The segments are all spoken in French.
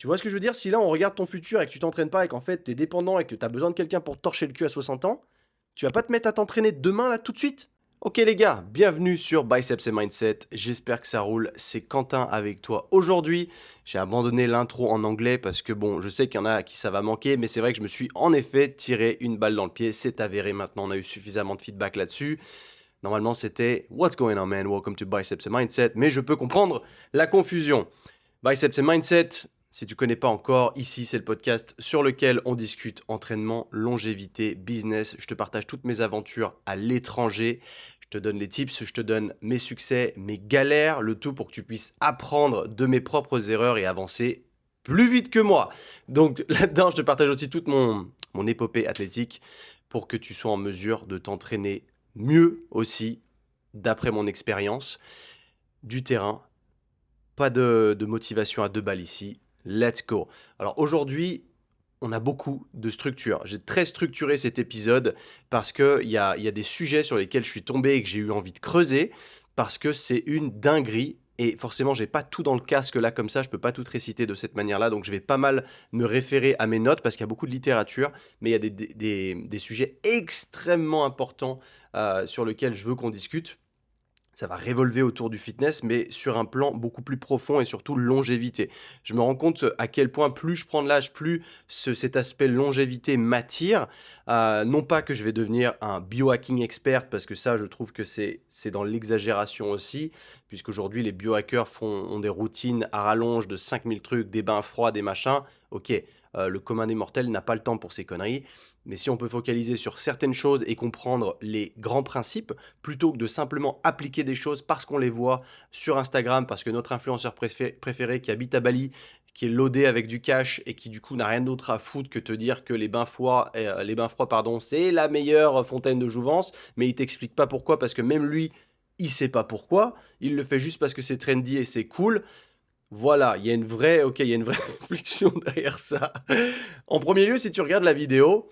Tu vois ce que je veux dire? Si là, on regarde ton futur et que tu t'entraînes pas et qu'en fait, tu es dépendant et que tu as besoin de quelqu'un pour te torcher le cul à 60 ans, tu vas pas te mettre à t'entraîner demain, là, tout de suite? Ok les gars, bienvenue sur Biceps et Mindset, j'espère que ça roule, c'est Quentin avec toi. Aujourd'hui, j'ai abandonné l'intro en anglais parce que bon, je sais qu'il y en a à qui ça va manquer, mais c'est vrai que je me suis en effet tiré une balle dans le pied, c'est avéré maintenant, on a eu suffisamment de feedback là-dessus. Normalement c'était What's going on man, welcome to Biceps et Mindset, mais je peux comprendre la confusion. Biceps et Mindset, si tu connais pas encore, ici c'est le podcast sur lequel on discute entraînement, longévité, business. Je te partage toutes mes aventures à l'étranger. Je te donne les tips, je te donne mes succès, mes galères, le tout pour que tu puisses apprendre de mes propres erreurs et avancer plus vite que moi. Donc là-dedans, je te partage aussi toute mon épopée athlétique pour que tu sois en mesure de t'entraîner mieux aussi, d'après mon expérience, du terrain. Pas de motivation à 2 balles ici. Let's go. Alors aujourd'hui, on a beaucoup de structure. J'ai très structuré cet épisode parce qu'il y a des sujets sur lesquels je suis tombé et que j'ai eu envie de creuser parce que c'est une dinguerie. Et forcément, j'ai pas tout dans le casque là comme ça, je peux pas tout réciter de cette manière-là, donc je vais pas mal me référer à mes notes parce qu'il y a beaucoup de littérature, mais il y a des sujets extrêmement importants sur lesquels je veux qu'on discute. Ça va révolver autour du fitness, mais sur un plan beaucoup plus profond et surtout longévité. Je me rends compte à quel point plus je prends de l'âge, plus cet aspect longévité m'attire. Non pas que je vais devenir un biohacking expert, parce que ça, je trouve que c'est dans l'exagération aussi, puisqu'aujourd'hui, les biohackers ont des routines à rallonge de 5000 trucs, des bains froids, des machins. Ok, le commun des mortels n'a pas le temps pour ces conneries, mais si on peut focaliser sur certaines choses et comprendre les grands principes, plutôt que de simplement appliquer des choses parce qu'on les voit sur Instagram, parce que notre influenceur préféré qui habite à Bali, qui est loadé avec du cash et qui du coup n'a rien d'autre à foutre que te dire que les bains froids, pardon, c'est la meilleure fontaine de jouvence, mais il t'explique pas pourquoi, parce que même lui, il sait pas pourquoi, il le fait juste parce que c'est trendy et c'est cool. Voilà, il y a une vraie réflexion derrière ça. En premier lieu, si tu regardes la vidéo,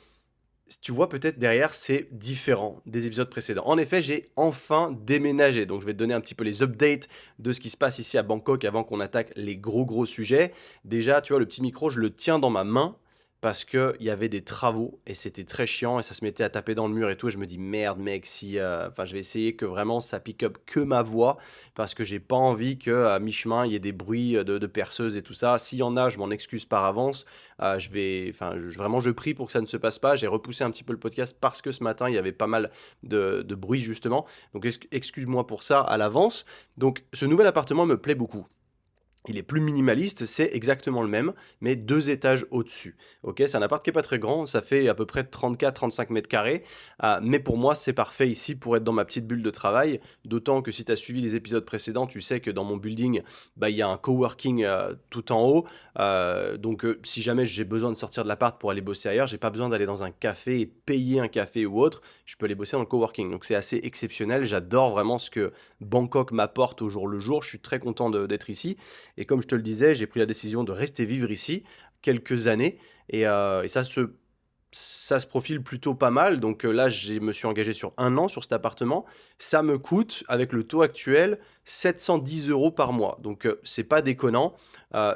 tu vois peut-être derrière, c'est différent des épisodes précédents. En effet, j'ai enfin déménagé. Donc, je vais te donner un petit peu les updates de ce qui se passe ici à Bangkok avant qu'on attaque les gros sujets. Déjà, tu vois, le petit micro, je le tiens dans ma main parce qu'il y avait des travaux et c'était très chiant et ça se mettait à taper dans le mur et tout. Et je me dis, merde, mec, si. Enfin, je vais essayer que vraiment ça pick up que ma voix parce que j'ai pas envie qu'à mi-chemin, il y ait des bruits de perceuse et tout ça. S'il y en a, je m'en excuse par avance. Vraiment, je prie pour que ça ne se passe pas. J'ai repoussé un petit peu le podcast parce que ce matin, il y avait pas mal de bruit, justement. Donc, excuse-moi pour ça à l'avance. Donc, ce nouvel appartement me plaît beaucoup. Il est plus minimaliste, c'est exactement le même, mais 2 étages au-dessus. Ok, c'est un appart qui est pas très grand, ça fait à peu près 34-35 mètres carrés, mais pour moi c'est parfait ici pour être dans ma petite bulle de travail, d'autant que si tu as suivi les épisodes précédents, tu sais que dans mon building, bah, il y a un coworking tout en haut, donc si jamais j'ai besoin de sortir de l'appart pour aller bosser ailleurs, j'ai pas besoin d'aller dans un café et payer un café ou autre, je peux aller bosser dans le coworking, donc c'est assez exceptionnel, j'adore vraiment ce que Bangkok m'apporte au jour le jour, je suis très content d'être ici. Et comme je te le disais, j'ai pris la décision de rester vivre ici quelques années. Et ça se profile plutôt pas mal. Donc là, je me suis engagé sur 1 an sur cet appartement. Ça me coûte, avec le taux actuel, 710 euros par mois. Donc c'est pas déconnant.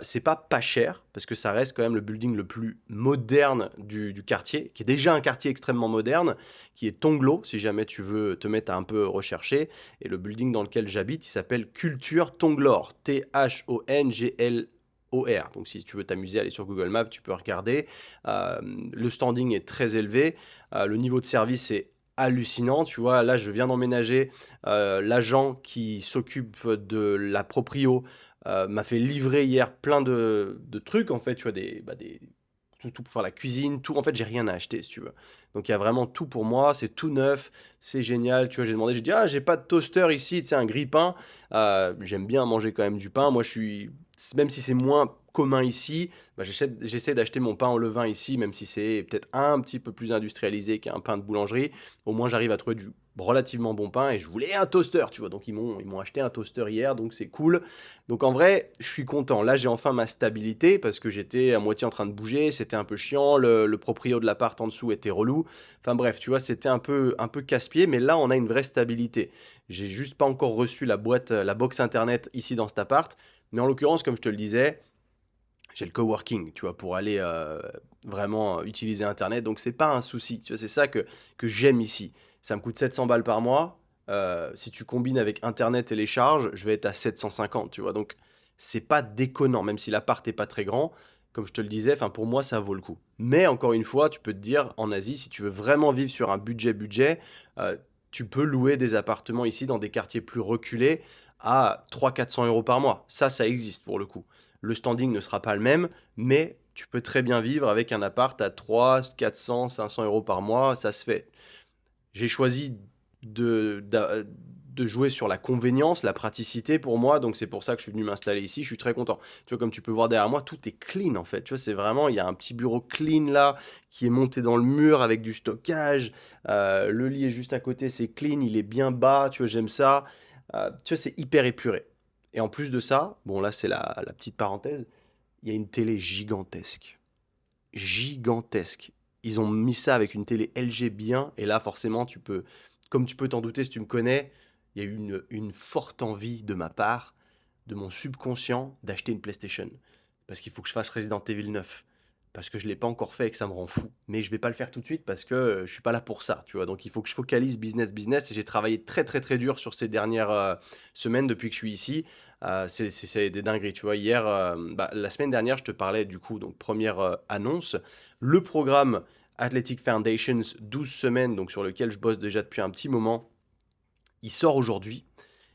C'est pas cher, parce que ça reste quand même le building le plus moderne du quartier, qui est déjà un quartier extrêmement moderne, qui est Tonglo, si jamais tu veux te mettre à un peu rechercher. Et le building dans lequel j'habite, il s'appelle Culture Tonglor. Tongl-O-R. Donc si tu veux t'amuser, aller sur Google Maps, tu peux regarder. Le standing est très élevé. Le niveau de service est hallucinant. Tu vois, là, je viens d'emménager. L'agent qui s'occupe de la proprio m'a fait livrer hier plein de trucs, en fait, tu vois, tout pour faire la cuisine, tout. En fait, j'ai rien à acheter, si tu veux. Donc, il y a vraiment tout pour moi. C'est tout neuf. C'est génial. Tu vois, j'ai demandé, j'ai dit, ah, j'ai pas de toaster ici, tu sais, un grille-pain. J'aime bien manger quand même du pain. Moi, même si c'est moins commun ici, bah, j'essaie d'acheter mon pain au levain ici, même si c'est peut-être un petit peu plus industrialisé qu'un pain de boulangerie. Au moins, j'arrive à trouver du relativement bon pain et je voulais un toaster, tu vois. Donc, ils m'ont acheté un toaster hier, donc c'est cool. Donc, en vrai, je suis content. Là, j'ai enfin ma stabilité parce que j'étais à moitié en train de bouger, c'était un peu chiant. Le proprio de l'appart en dessous était relou. Enfin, bref, tu vois, c'était un peu casse-pied, mais là, on a une vraie stabilité. J'ai juste pas encore reçu la box internet ici dans cet appart. Mais en l'occurrence, comme je te le disais, j'ai le coworking, tu vois, pour aller vraiment utiliser Internet. Donc, c'est pas un souci. Tu vois, c'est ça que j'aime ici. Ça me coûte 700 balles par mois. Si tu combines avec Internet et les charges, je vais être à 750, tu vois. Donc, c'est pas déconnant, même si l'appart est pas très grand. Comme je te le disais, enfin, pour moi, ça vaut le coup. Mais encore une fois, tu peux te dire, en Asie, si tu veux vraiment vivre sur un budget, euh, tu peux louer des appartements ici dans des quartiers plus reculés à 300-400 € par mois. Ça existe pour le coup. Le standing ne sera pas le même, mais tu peux très bien vivre avec un appart à 300, 400, 500 € par mois, ça se fait. J'ai choisi de jouer sur la convenience, la praticité pour moi, donc c'est pour ça que je suis venu m'installer ici, je suis très content. Tu vois, comme tu peux voir derrière moi, tout est clean en fait. Tu vois, c'est vraiment, il y a un petit bureau clean là, qui est monté dans le mur avec du stockage. Le lit est juste à côté, c'est clean, il est bien bas, tu vois, j'aime ça. Tu vois, c'est hyper épuré. Et en plus de ça, bon là c'est la petite parenthèse, il y a une télé gigantesque. Gigantesque. Ils ont mis ça avec une télé LG bien, et là forcément tu peux, comme tu peux t'en douter si tu me connais, il y a eu une forte envie de ma part, de mon subconscient, d'acheter une PlayStation. Parce qu'il faut que je fasse Resident Evil 9. Parce que je ne l'ai pas encore fait et que ça me rend fou. Mais je vais pas le faire tout de suite parce que je suis pas là pour ça, tu vois. Donc il faut que je focalise business. Et j'ai travaillé très très très dur sur ces dernières semaines depuis que je suis ici. C'est des dingueries, tu vois. Hier, la semaine dernière, je te parlais du coup, donc première annonce, le programme Athletic Foundations 12 semaines, donc sur lequel je bosse déjà depuis un petit moment, il sort aujourd'hui.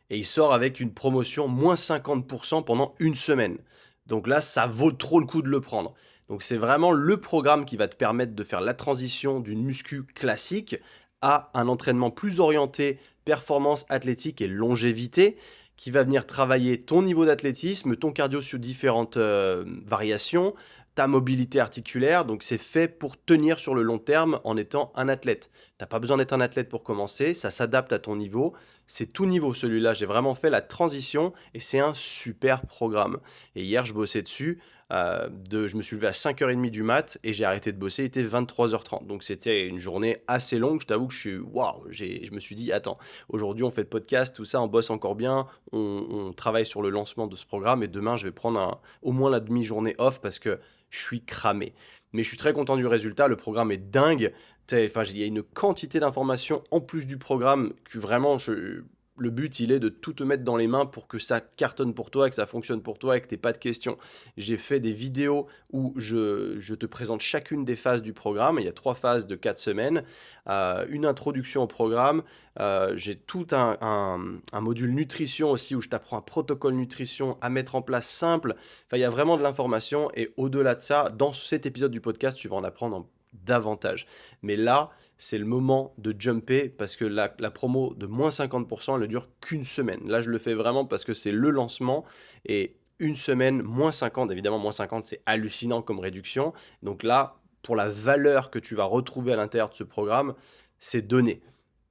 Et il sort avec une promotion moins 50% pendant une semaine. Donc là, ça vaut trop le coup de le prendre. Donc c'est vraiment le programme qui va te permettre de faire la transition d'une muscu classique à un entraînement plus orienté performance athlétique et longévité, qui va venir travailler ton niveau d'athlétisme, ton cardio sur différentes variations, ta mobilité articulaire. Donc c'est fait pour tenir sur le long terme en étant un athlète. T'as pas besoin d'être un athlète pour commencer, ça s'adapte à ton niveau. C'est tout niveau celui-là, j'ai vraiment fait la transition et c'est un super programme. Et hier, je bossais dessus, je me suis levé à 5h30 du mat et j'ai arrêté de bosser, il était 23h30. Donc c'était une journée assez longue, je t'avoue que je me suis dit, attends, aujourd'hui on fait le podcast, tout ça, on bosse encore bien, on travaille sur le lancement de ce programme et demain je vais prendre au moins la demi-journée off parce que je suis cramé. Mais je suis très content du résultat, le programme est dingue. Enfin, il y a une quantité d'informations en plus du programme que vraiment, le but, il est de tout te mettre dans les mains pour que ça cartonne pour toi, que ça fonctionne pour toi et que tu n'aies pas de questions. J'ai fait des vidéos où je te présente chacune des phases du programme. Il y a 3 phases de 4 semaines. Une introduction au programme. J'ai tout un module nutrition aussi où je t'apprends un protocole nutrition à mettre en place simple. Enfin, il y a vraiment de l'information et au-delà de ça, dans cet épisode du podcast, tu vas en apprendre davantage. Mais là, c'est le moment de jumper parce que la promo de moins 50%, elle ne dure qu'une semaine. Là, je le fais vraiment parce que c'est le lancement et une semaine, moins 50, évidemment, moins 50, c'est hallucinant comme réduction. Donc là, pour la valeur que tu vas retrouver à l'intérieur de ce programme, c'est donné.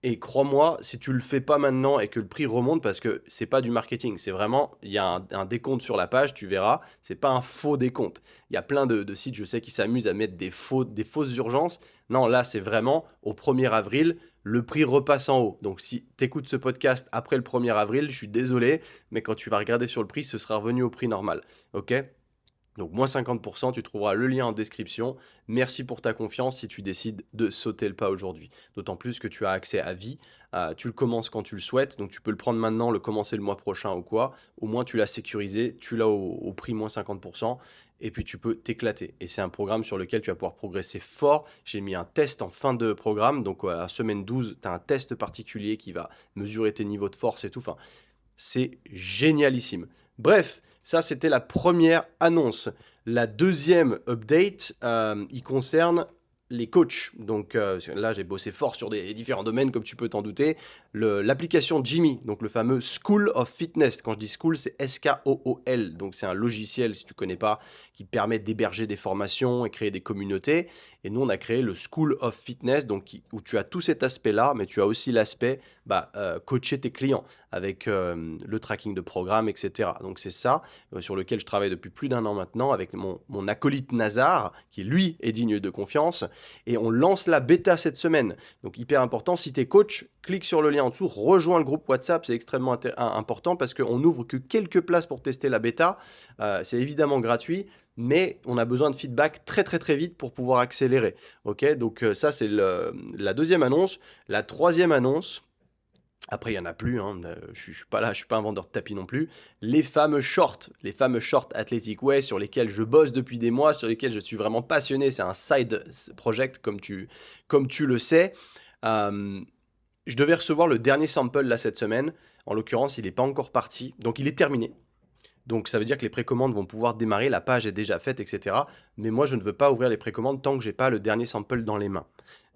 Et crois-moi, si tu le fais pas maintenant et que le prix remonte, parce que c'est pas du marketing, c'est vraiment, il y a un décompte sur la page, tu verras, c'est pas un faux décompte. Il y a plein de sites, je sais, qui s'amusent à mettre des fausses urgences. Non, là, c'est vraiment au 1er avril, le prix repasse en haut. Donc si tu écoutes ce podcast après le 1er avril, je suis désolé, mais quand tu vas regarder sur le prix, ce sera revenu au prix normal. Ok? Donc moins 50%, tu trouveras le lien en description. Merci pour ta confiance si tu décides de sauter le pas aujourd'hui. D'autant plus que tu as accès à vie. Tu le commences quand tu le souhaites. Donc tu peux le prendre maintenant, le commencer le mois prochain ou quoi. Au moins tu l'as sécurisé, tu l'as au prix moins 50%. Et puis tu peux t'éclater. Et c'est un programme sur lequel tu vas pouvoir progresser fort. J'ai mis un test en fin de programme. Donc à la semaine 12, tu as un test particulier qui va mesurer tes niveaux de force et tout. Enfin, c'est génialissime. Bref, ça c'était la première annonce. La deuxième update, il concerne les coachs. Donc là, j'ai bossé fort sur des différents domaines, comme tu peux t'en douter. L'application Jimmy, donc le fameux School of Fitness. Quand je dis school, c'est SKOOL. Donc c'est un logiciel, si tu ne connais pas, qui permet d'héberger des formations et créer des communautés. Et nous, on a créé le School of Fitness, donc où tu as tout cet aspect-là, mais tu as aussi l'aspect coacher tes clients avec le tracking de programme, etc. Donc c'est ça sur lequel je travaille depuis plus d'1 an maintenant avec mon acolyte Nazar, qui lui est digne de confiance. Et on lance la bêta cette semaine. Donc hyper important, si tu es coach, clique sur le lien en dessous, rejoins le groupe WhatsApp, c'est extrêmement important parce qu'on n'ouvre que quelques places pour tester la bêta. C'est évidemment gratuit, mais on a besoin de feedback très très très vite pour pouvoir accélérer. Ok, donc ça c'est la deuxième annonce. La troisième annonce, après, il n'y en a plus, hein. Je suis pas là, je suis pas un vendeur de tapis non plus. Les fameux shorts Athletic Way sur lesquels je bosse depuis des mois, sur lesquels je suis vraiment passionné. C'est un side project, comme tu le sais. Je devais recevoir le dernier sample là cette semaine. En l'occurrence, il n'est pas encore parti, donc il est terminé. Donc ça veut dire que les précommandes vont pouvoir démarrer, la page est déjà faite, etc. Mais moi, je ne veux pas ouvrir les précommandes tant que j'ai pas le dernier sample dans les mains.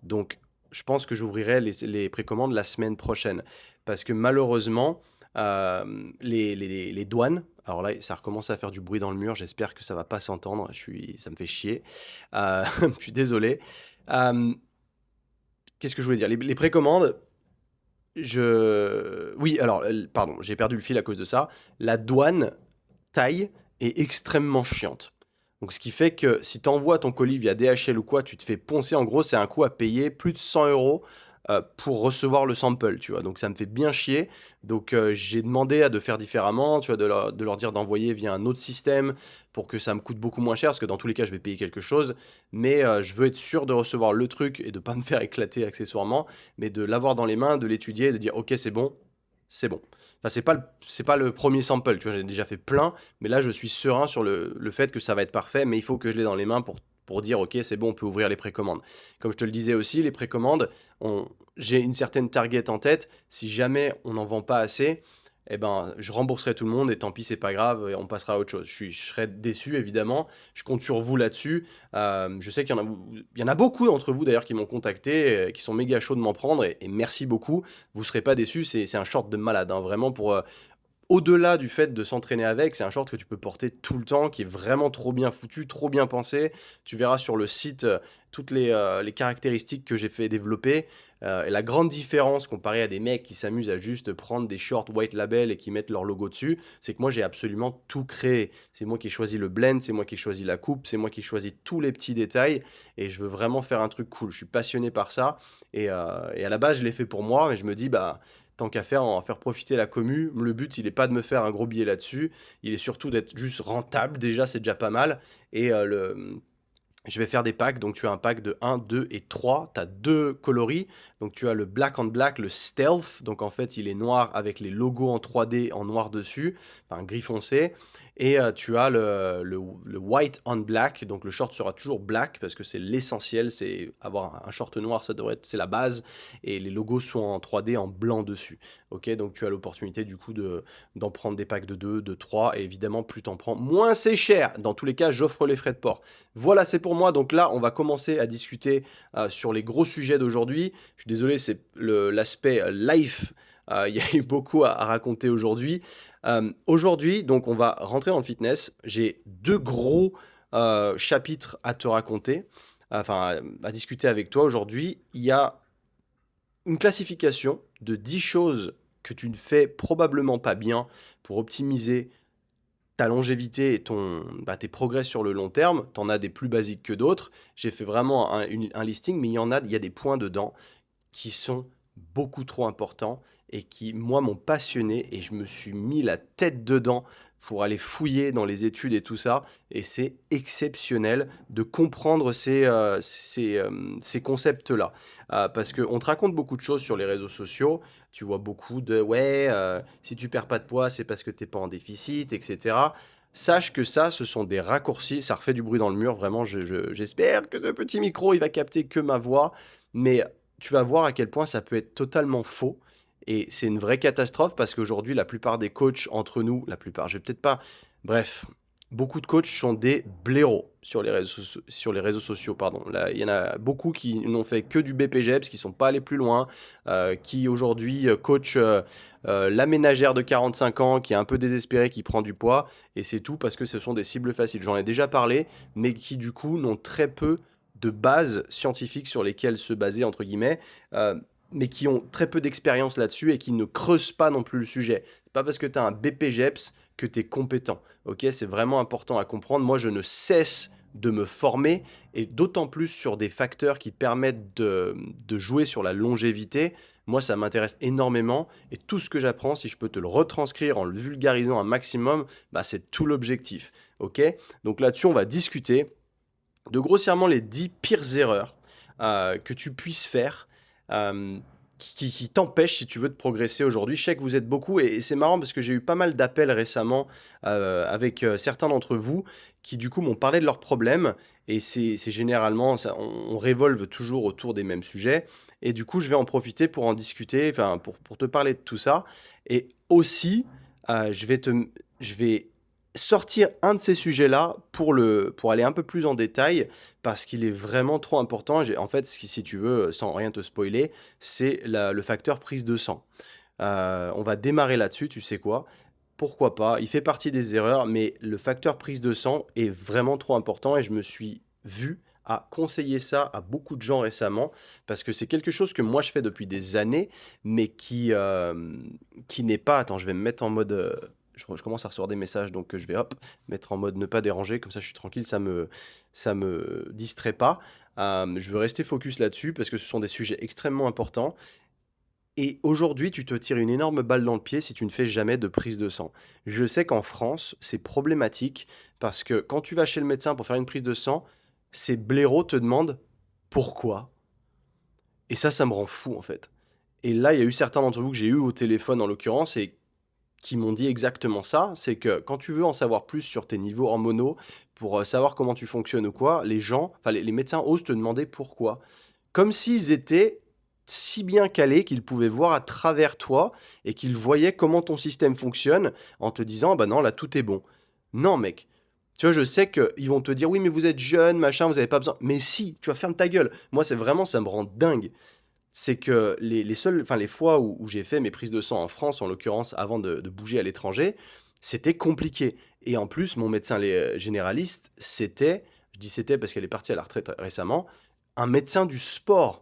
Donc je pense que j'ouvrirai les précommandes la semaine prochaine. Parce que malheureusement, les douanes, alors là, ça recommence à faire du bruit dans le mur, j'espère que ça va pas s'entendre, ça me fait chier. Je suis désolé. Qu'est-ce que je voulais dire? Les précommandes, oui, alors, pardon, j'ai perdu le fil à cause de ça. La douane taille est extrêmement chiante. Donc, ce qui fait que si tu envoies ton colis via DHL ou quoi, tu te fais poncer. En gros, c'est un coût à payer plus de 100 euros pour recevoir le sample, tu vois. Donc, ça me fait bien chier. Donc, j'ai demandé de faire différemment, tu vois, de leur dire d'envoyer via un autre système pour que ça me coûte beaucoup moins cher, parce que dans tous les cas, je vais payer quelque chose. Mais je veux être sûr de recevoir le truc et de pas me faire éclater accessoirement, mais de l'avoir dans les mains, de l'étudier, de dire, ok, c'est bon, c'est bon. Enfin, c'est pas le premier sample, tu vois, j'ai déjà fait plein, mais là, je suis serein sur le fait que ça va être parfait, mais il faut que je l'ai dans les mains pour dire, ok, c'est bon, on peut ouvrir les précommandes. Comme je te le disais aussi, les précommandes, j'ai une certaine target en tête. Si jamais on n'en vend pas assez, eh ben, je rembourserai tout le monde et tant pis, c'est pas grave, et on passera à autre chose. Je serais déçu, évidemment. Je compte sur vous là-dessus. Je sais qu'il y en a beaucoup d'entre vous d'ailleurs qui m'ont contacté, qui sont méga chauds de m'en prendre, et merci beaucoup. Vous serez pas déçus, c'est un short de malade, hein, vraiment pour. Au-delà du fait de s'entraîner avec, c'est un short que tu peux porter tout le temps, qui est vraiment trop bien foutu, trop bien pensé. Tu verras sur le site toutes les caractéristiques que j'ai fait développer. Et la grande différence comparé à des mecs qui s'amusent à juste prendre des shorts white label et qui mettent leur logo dessus, c'est que moi j'ai absolument tout créé. C'est moi qui ai choisi le blend, c'est moi qui ai choisi la coupe, c'est moi qui ai choisi tous les petits détails. Et je veux vraiment faire un truc cool. Je suis passionné par ça. Et à la base, je l'ai fait pour moi, mais je me dis, bah tant qu'à faire, en faire profiter la commu. Le but, il n'est pas de me faire un gros billet là-dessus. Il est surtout d'être juste rentable. Déjà, c'est déjà pas mal. Et je vais faire des packs. Donc, tu as un pack de 1, 2 et 3. Tu as deux coloris. Donc, tu as le black on black, le stealth. Donc, en fait, il est noir avec les logos en 3D en noir dessus. Enfin, gris foncé. Et tu as le white on black. Donc, le short sera toujours black parce que c'est l'essentiel. C'est avoir un short noir, c'est la base. Et les logos sont en 3D en blanc dessus. Ok, donc tu as l'opportunité du coup d'en prendre des packs de 2, de 3. Et évidemment, plus t'en prends, moins c'est cher. Dans tous les cas, j'offre les frais de port. Voilà, c'est pour moi. Donc là, on va commencer à discuter sur les gros sujets d'aujourd'hui. Je suis désolé, c'est l'aspect life. Il y a eu beaucoup à raconter aujourd'hui. Aujourd'hui, donc, on va rentrer dans le fitness. J'ai deux gros chapitres à te raconter, enfin, à discuter avec toi aujourd'hui. Il y a une classification de 10 choses que tu ne fais probablement pas bien pour optimiser ta longévité et tes progrès sur le long terme. Tu en as des plus basiques que d'autres. J'ai fait vraiment un listing, mais il y a des points dedans qui sont beaucoup trop importants et qui, moi, m'ont passionné et je me suis mis la tête dedans pour aller fouiller dans les études et tout ça. Et c'est exceptionnel de comprendre ces concepts-là. Parce qu'on te raconte beaucoup de choses sur les réseaux sociaux. Tu vois beaucoup de ouais, si tu perds pas de poids, c'est parce que t'es pas en déficit, etc. Sache que ça, ce sont des raccourcis. Ça refait du bruit dans le mur. Vraiment, j'espère que ce petit micro, il va capter que ma voix. Mais tu vas voir à quel point ça peut être totalement faux. Et c'est une vraie catastrophe parce qu'aujourd'hui, la plupart des coachs entre nous, la plupart, je vais peut-être pas. Bref, beaucoup de coachs sont des blaireaux sur les réseaux sociaux. Pardon. Là, il y en a beaucoup qui n'ont fait que du BPGEPS, qui sont pas allés plus loin, qui aujourd'hui coachent la ménagère de 45 ans qui est un peu désespérée, qui prend du poids. Et c'est tout parce que ce sont des cibles faciles. J'en ai déjà parlé, mais qui du coup n'ont très peu de bases scientifiques sur lesquelles se baser, entre guillemets, mais qui ont très peu d'expérience là-dessus et qui ne creusent pas non plus le sujet. C'est pas parce que tu as un BPGEPS que tu es compétent. Ok, c'est vraiment important à comprendre. Moi, je ne cesse de me former, et d'autant plus sur des facteurs qui permettent de jouer sur la longévité. Moi, ça m'intéresse énormément, et tout ce que j'apprends, si je peux te le retranscrire en le vulgarisant un maximum, bah, c'est tout l'objectif. Ok? Donc là-dessus, on va discuter de grossièrement les 10 pires erreurs que tu puisses faire, euh, qui t'empêchent, si tu veux, de progresser aujourd'hui. Je sais que vous êtes beaucoup, et c'est marrant parce que j'ai eu pas mal d'appels récemment avec certains d'entre vous qui du coup m'ont parlé de leurs problèmes, et c'est généralement, on révolve toujours autour des mêmes sujets, et du coup je vais en profiter pour en discuter, enfin pour te parler de tout ça, et aussi je vais sortir un de ces sujets-là pour aller un peu plus en détail, parce qu'il est vraiment trop important. En fait, si tu veux, sans rien te spoiler, c'est le facteur prise de sang. On va démarrer là-dessus, tu sais quoi? Pourquoi pas? Il fait partie des erreurs, mais le facteur prise de sang est vraiment trop important, et je me suis vu à conseiller ça à beaucoup de gens récemment, parce que c'est quelque chose que moi je fais depuis des années, mais qui n'est pas... Attends, je vais me mettre en mode... je commence à recevoir des messages, donc je vais hop, mettre en mode ne pas déranger, comme ça je suis tranquille, ça me distrait pas. Je veux rester focus là-dessus, parce que ce sont des sujets extrêmement importants. Et aujourd'hui, tu te tires une énorme balle dans le pied si tu ne fais jamais de prise de sang. Je sais qu'en France, c'est problématique, parce que quand tu vas chez le médecin pour faire une prise de sang, ces blaireaux te demandent pourquoi. Et ça me rend fou en fait. Et là, il y a eu certains d'entre vous que j'ai eu au téléphone en l'occurrence, et qui m'ont dit exactement ça. C'est que quand tu veux en savoir plus sur tes niveaux hormonaux, pour savoir comment tu fonctionnes ou quoi, les gens, enfin les médecins osent te demander pourquoi. Comme s'ils étaient si bien calés qu'ils pouvaient voir à travers toi, et qu'ils voyaient comment ton système fonctionne, en te disant, bah non, là, tout est bon. Non, mec. Tu vois, je sais qu'ils vont te dire, oui, mais vous êtes jeune, machin, vous n'avez pas besoin. Mais si, tu vas fermer ta gueule. Moi, c'est vraiment, ça me rend dingue. C'est que les fois où j'ai fait mes prises de sang en France, en l'occurrence, avant de bouger à l'étranger, c'était compliqué. Et en plus, mon médecin généraliste, je dis c'était parce qu'elle est partie à la retraite récemment, un médecin du sport.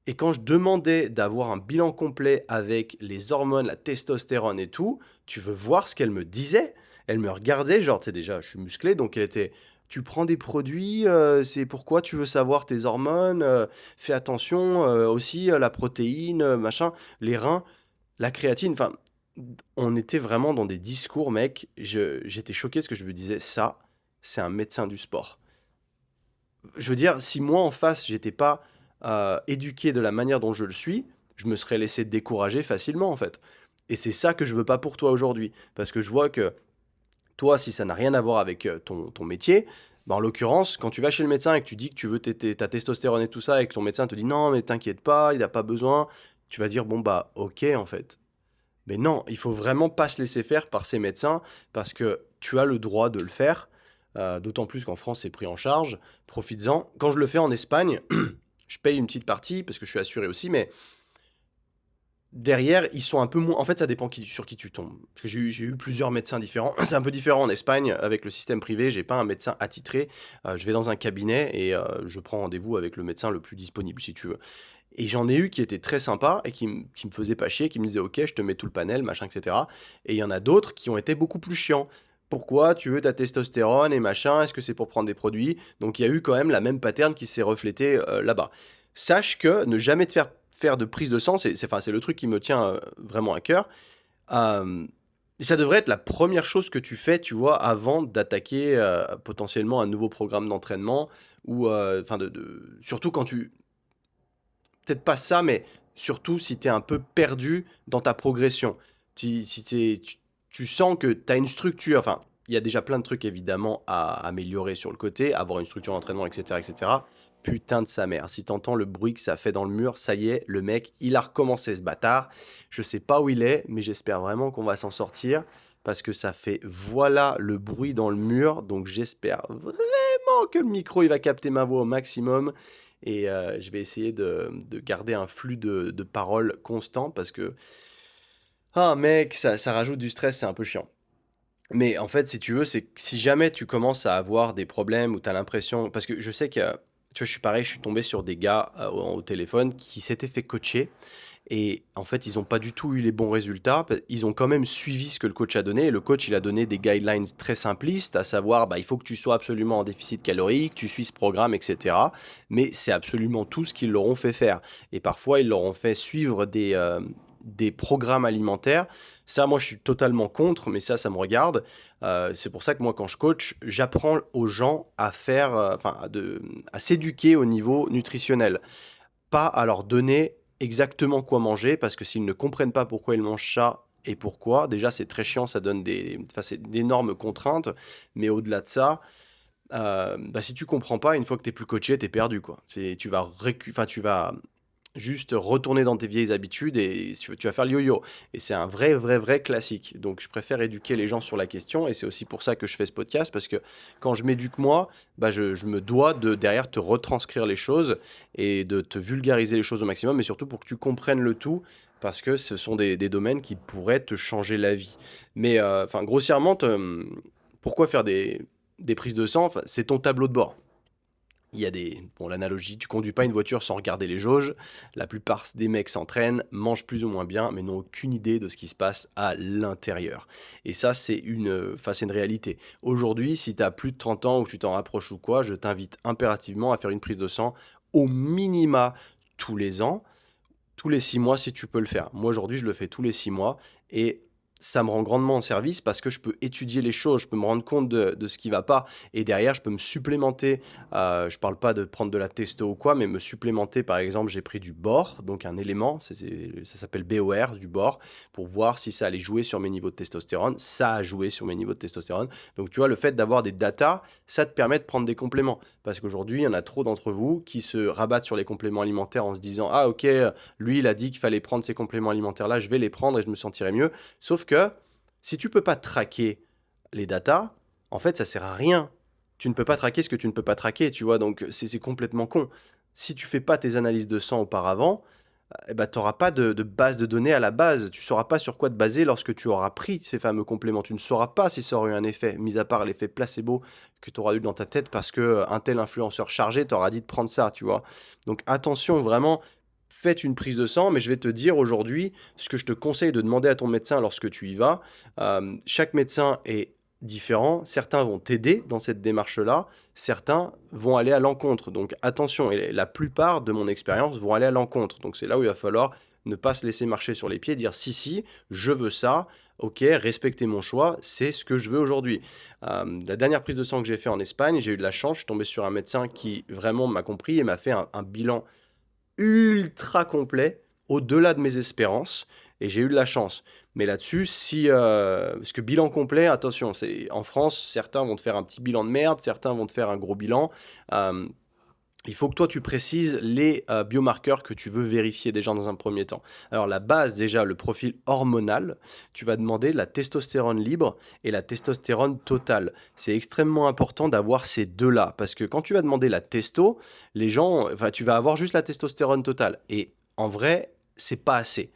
Et quand je demandais d'avoir un bilan complet avec les hormones, la testostérone et tout, tu veux voir ce qu'elle me disait? Elle me regardait, genre, tu sais, déjà, je suis musclé, donc elle était, tu prends des produits, c'est pourquoi tu veux savoir tes hormones, fais attention, aussi, la protéine, machin, les reins, la créatine, enfin, on était vraiment dans des discours, mec, j'étais choqué parce que je me disais, ça, c'est un médecin du sport. Je veux dire, si moi en face, j'étais pas éduqué de la manière dont je le suis, je me serais laissé décourager facilement en fait. Et c'est ça que je veux pas pour toi aujourd'hui. Parce que je vois que toi, si ça n'a rien à voir avec ton métier, bah, en l'occurrence, quand tu vas chez le médecin et que tu dis que tu veux ta testostérone et tout ça, et que ton médecin te dit non, mais t'inquiète pas, il n'a pas besoin, tu vas dire bon bah ok en fait. Mais non, il faut vraiment pas se laisser faire par ces médecins, parce que tu as le droit de le faire, d'autant plus qu'en France c'est pris en charge. Profites-en. Quand je le fais en Espagne, je paye une petite partie parce que je suis assuré aussi, mais derrière, ils sont un peu moins. En fait, ça dépend sur qui tu tombes. Parce que j'ai eu plusieurs médecins différents. C'est un peu différent en Espagne avec le système privé. J'ai pas un médecin attitré. Je vais dans un cabinet, et je prends rendez-vous avec le médecin le plus disponible, si tu veux. Et j'en ai eu qui étaient très sympas et qui me faisaient pas chier, qui me disaient ok, je te mets tout le panel, machin, etc. Et il y en a d'autres qui ont été beaucoup plus chiants. Pourquoi tu veux ta testostérone et machin? Est-ce que c'est pour prendre des produits? Donc il y a eu quand même la même pattern qui s'est reflété là-bas. Sache que ne jamais te faire de prise de sang, enfin, c'est le truc qui me tient vraiment à cœur. Euh, Ça devrait être la première chose que tu fais, tu vois, avant d'attaquer potentiellement un nouveau programme d'entraînement, ou enfin surtout quand tu, peut-être pas ça, mais surtout si tu es un peu perdu dans ta progression. Si tu sens que tu as une structure, enfin, il y a déjà plein de trucs évidemment à améliorer sur le côté, avoir une structure d'entraînement, etc., etc. Putain de sa mère, si t'entends le bruit que ça fait dans le mur, ça y est, le mec, il a recommencé ce bâtard. Je sais pas où il est, mais j'espère vraiment qu'on va s'en sortir, parce que ça fait voilà le bruit dans le mur, donc j'espère vraiment que le micro il va capter ma voix au maximum, et je vais essayer de garder un flux de paroles constant, parce que, ah mec, ça rajoute du stress, c'est un peu chiant. Mais en fait, si tu veux, c'est que si jamais tu commences à avoir des problèmes, ou tu as l'impression, parce que je sais que Tu vois, je suis pareil, je suis tombé sur des gars au téléphone qui s'étaient fait coacher et en fait, ils n'ont pas du tout eu les bons résultats. Ils ont quand même suivi ce que le coach a donné. Et le coach, il a donné des guidelines très simplistes, à savoir, bah, il faut que tu sois absolument en déficit calorique, tu suis ce programme, etc. Mais c'est absolument tout ce qu'ils leur ont fait faire. Et parfois, ils leur ont fait suivre des programmes alimentaires. Ça, moi, je suis totalement contre, mais ça me regarde. C'est pour ça que moi, quand je coach, j'apprends aux gens à faire, à s'éduquer au niveau nutritionnel, pas à leur donner exactement quoi manger, parce que s'ils ne comprennent pas pourquoi ils mangent ça et pourquoi, déjà c'est très chiant, ça donne c'est d'énormes contraintes, mais au-delà de ça, bah, si tu comprends pas, une fois que tu es plus coaché, tu es perdu, quoi. Tu vas juste retourner dans tes vieilles habitudes et tu vas faire le yo-yo. Et c'est un vrai, vrai, vrai classique. Donc je préfère éduquer les gens sur la question et c'est aussi pour ça que je fais ce podcast parce que quand je m'éduque moi, bah je me dois de derrière te retranscrire les choses et de te vulgariser les choses au maximum, mais surtout pour que tu comprennes le tout parce que ce sont des domaines qui pourraient te changer la vie. Mais grossièrement, pourquoi faire des prises de sang? Enfin, c'est ton tableau de bord. Il y a bon, l'analogie, tu conduis pas une voiture sans regarder les jauges. La plupart des mecs s'entraînent, mangent plus ou moins bien, mais n'ont aucune idée de ce qui se passe à l'intérieur. Et ça, c'est une réalité. Aujourd'hui, si tu as plus de 30 ans ou que tu t'en rapproches ou quoi, je t'invite impérativement à faire une prise de sang au minima tous les ans, tous les 6 mois si tu peux le faire. Moi, aujourd'hui, je le fais tous les 6 mois et ça me rend grandement service parce que je peux étudier les choses, je peux me rendre compte de ce qui va pas et derrière, je peux me supplémenter. Je parle pas de prendre de la testo ou quoi, mais me supplémenter. Par exemple, j'ai pris du bore, donc un élément, ça s'appelle BOR, du bore, pour voir si ça allait jouer sur mes niveaux de testostérone. Ça a joué sur mes niveaux de testostérone. Donc, tu vois, le fait d'avoir des datas, ça te permet de prendre des compléments. Parce qu'aujourd'hui, il y en a trop d'entre vous qui se rabattent sur les compléments alimentaires en se disant: ah, ok, lui, il a dit qu'il fallait prendre ces compléments alimentaires-là, je vais les prendre et je me sentirai mieux. Sauf que si tu peux pas traquer les datas, en fait, ça sert à rien. Tu ne peux pas traquer ce que tu ne peux pas traquer, tu vois, donc c'est complètement con. Si tu fais pas tes analyses de sang auparavant, eh ben, tu n'auras pas de base de données à la base. Tu sauras pas sur quoi te baser lorsque tu auras pris ces fameux compléments. Tu ne sauras pas si ça aura eu un effet, mis à part l'effet placebo que tu auras eu dans ta tête parce que un tel influenceur chargé t'aura dit de prendre ça, tu vois. Donc attention, vraiment, faites une prise de sang, mais je vais te dire aujourd'hui ce que je te conseille de demander à ton médecin lorsque tu y vas. Chaque médecin est différent. Certains vont t'aider dans cette démarche-là, certains vont aller à l'encontre. Donc attention, et la plupart de mon expérience vont aller à l'encontre. Donc c'est là où il va falloir ne pas se laisser marcher sur les pieds, dire si, je veux ça, ok, respectez mon choix, c'est ce que je veux aujourd'hui. La dernière prise de sang que j'ai fait en Espagne, j'ai eu de la chance, je suis tombé sur un médecin qui vraiment m'a compris et m'a fait un bilan ultra complet, au-delà de mes espérances, et j'ai eu de la chance. Mais là-dessus, parce que bilan complet, attention, en France, certains vont te faire un petit bilan de merde, certains vont te faire un gros bilan. Euh, il faut que toi, tu précises les biomarqueurs que tu veux vérifier déjà dans un premier temps. Alors la base, déjà, le profil hormonal, tu vas demander la testostérone libre et la testostérone totale. C'est extrêmement important d'avoir ces deux-là, parce que quand tu vas demander la testo, tu vas avoir juste la testostérone totale. Et en vrai, c'est pas assez.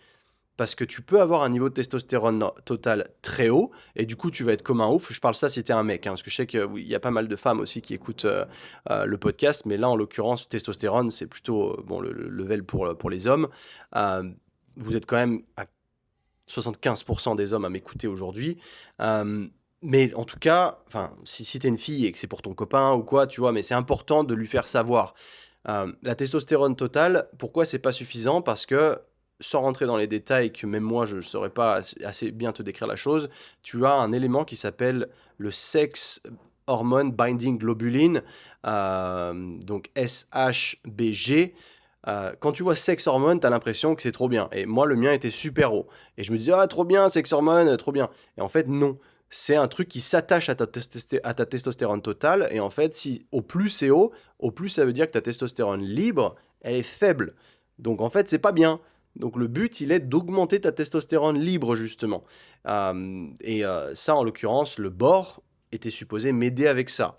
Parce que tu peux avoir un niveau de testostérone total très haut, et du coup, tu vas être comme un ouf. Je parle ça si t'es un mec, hein, parce que je sais qu'il oui, y a pas mal de femmes aussi qui écoutent le podcast, mais là, en l'occurrence, testostérone, c'est plutôt bon, le level pour les hommes. Euh, Vous êtes quand même à 75% des hommes à m'écouter aujourd'hui. Mais en tout cas, si t'es une fille et que c'est pour ton copain ou quoi, tu vois, mais c'est important de lui faire savoir. La testostérone totale, pourquoi c'est pas suffisant? Parce que, sans rentrer dans les détails, que même moi je ne saurais pas assez bien te décrire la chose, tu as un élément qui s'appelle le sex hormone binding globulin, donc SHBG. Quand tu vois sex hormone, tu as l'impression que c'est trop bien. Et moi, le mien était super haut. Et je me disais, ah, trop bien, sex hormone, trop bien. Et en fait, non. C'est un truc qui s'attache à ta testostérone totale. Et en fait, si au plus c'est haut, au plus ça veut dire que ta testostérone libre, elle est faible. Donc en fait, c'est pas bien. Donc le but, il est d'augmenter ta testostérone libre, justement. Ça, en l'occurrence, le bore était supposé m'aider avec ça.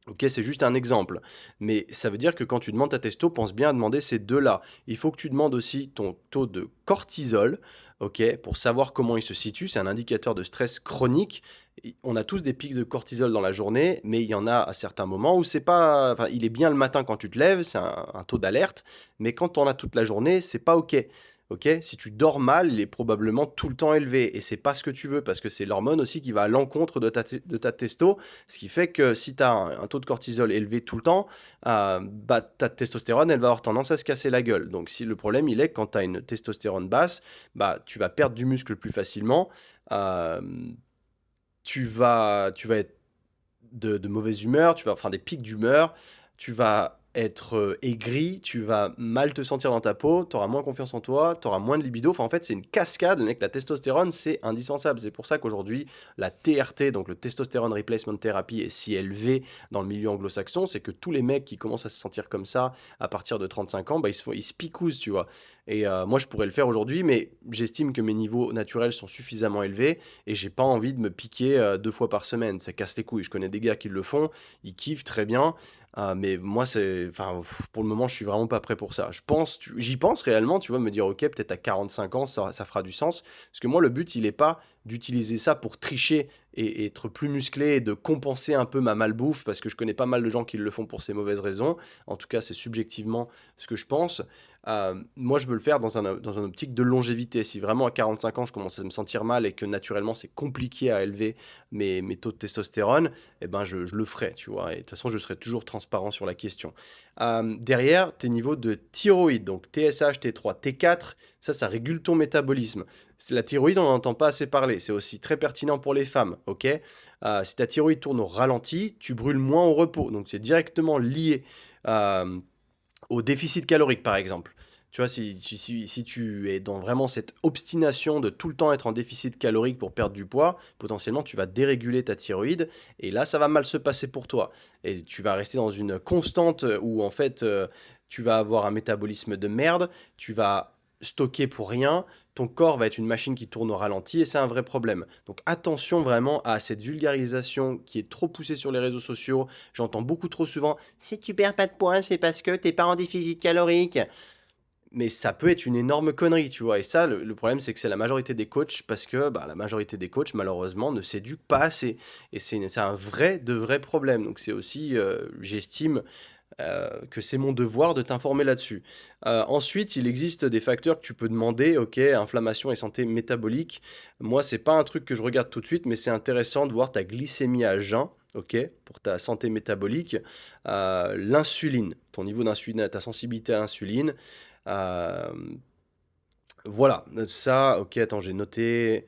OK, c'est juste un exemple. Mais ça veut dire que quand tu demandes ta testo, pense bien à demander ces 2-là. Il faut que tu demandes aussi ton taux de cortisol, OK, pour savoir comment il se situe. C'est un indicateur de stress chronique. On a tous des pics de cortisol dans la journée, mais il y en a à certains moments où c'est pas, enfin, il est bien le matin quand tu te lèves, c'est un taux d'alerte, mais quand on a toute la journée, c'est pas OK. OK? Si tu dors mal, il est probablement tout le temps élevé et c'est pas ce que tu veux parce que c'est l'hormone aussi qui va à l'encontre de ta testo, ce qui fait que si tu as un taux de cortisol élevé tout le temps, bah, ta testostérone, elle va avoir tendance à se casser la gueule. Donc si le problème, il est que quand tu as une testostérone basse, bah, tu vas perdre du muscle plus facilement, hem, tu vas être de mauvaise humeur, tu vas faire des pics d'humeur, tu vas être aigri, tu vas mal te sentir dans ta peau, tu auras moins confiance en toi, tu auras moins de libido. Enfin, en fait, c'est une cascade. Mec, la testostérone, c'est indispensable. C'est pour ça qu'aujourd'hui, la TRT, donc le Testosterone Replacement Therapy, est si élevée dans le milieu anglo-saxon. C'est que tous les mecs qui commencent à se sentir comme ça à partir de 35 ans, bah, ils se picousent, tu vois. Et moi, je pourrais le faire aujourd'hui, mais j'estime que mes niveaux naturels sont suffisamment élevés et j'ai pas envie de me piquer 2 fois par semaine. Ça casse les couilles. Je connais des gars qui le font, ils kiffent très bien. Mais moi, enfin, pour le moment, je suis vraiment pas prêt pour ça. J'y pense réellement, tu vois, me dire, ok, peut-être à 45 ans, ça fera du sens. Parce que moi, le but, il est pas d'utiliser ça pour tricher et être plus musclé et de compenser un peu ma malbouffe, parce que je connais pas mal de gens qui le font pour ces mauvaises raisons. En tout cas, c'est subjectivement ce que je pense. Moi, je veux le faire dans un optique de longévité. Si vraiment à 45 ans, je commence à me sentir mal et que naturellement, c'est compliqué à élever mes taux de testostérone, eh ben, je le ferai, tu vois. Et de toute façon, je serai toujours transparent sur la question. Derrière, tes niveaux de thyroïde, donc TSH, T3, T4, ça régule ton métabolisme. La thyroïde, on n'en entend pas assez parler. C'est aussi très pertinent pour les femmes, ok? Si ta thyroïde tourne au ralenti, tu brûles moins au repos. Donc, c'est directement lié euh, au déficit calorique, par exemple. Tu vois, si tu es dans vraiment cette obstination de tout le temps être en déficit calorique pour perdre du poids, potentiellement tu vas déréguler ta thyroïde et là ça va mal se passer pour toi. Et tu vas rester dans une constante où en fait tu vas avoir un métabolisme de merde, tu vas stocker pour rien, ton corps va être une machine qui tourne au ralenti et c'est un vrai problème. Donc attention vraiment à cette vulgarisation qui est trop poussée sur les réseaux sociaux. J'entends beaucoup trop souvent si tu perds pas de poids, c'est parce que t'es pas en déficit calorique. Mais ça peut être une énorme connerie, tu vois. Et ça, le problème, c'est que c'est la majorité des coachs, parce que bah, la majorité des coachs, malheureusement, ne s'éduquent pas assez. Et c'est un vrai, de vrai problème. Donc c'est aussi, j'estime, que c'est mon devoir de t'informer là-dessus. Ensuite, il existe des facteurs que tu peux demander, ok, inflammation et santé métabolique. Moi, c'est pas un truc que je regarde tout de suite, mais c'est intéressant de voir ta glycémie à jeun, ok, pour ta santé métabolique. L'insuline, ton niveau d'insuline, ta sensibilité à l'insuline. Euh, voilà, ça, ok, attends, j'ai noté.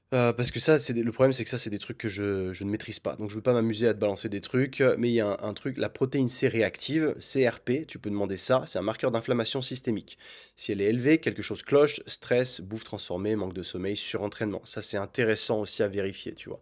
Parce que ça, le problème, c'est que ça, c'est des trucs que je ne maîtrise pas. Donc, je ne veux pas m'amuser à te balancer des trucs. Mais il y a un truc, la protéine C réactive, CRP, tu peux demander ça. C'est un marqueur d'inflammation systémique. Si elle est élevée, quelque chose cloche, stress, bouffe transformée, manque de sommeil, surentraînement. Ça, c'est intéressant aussi à vérifier, tu vois.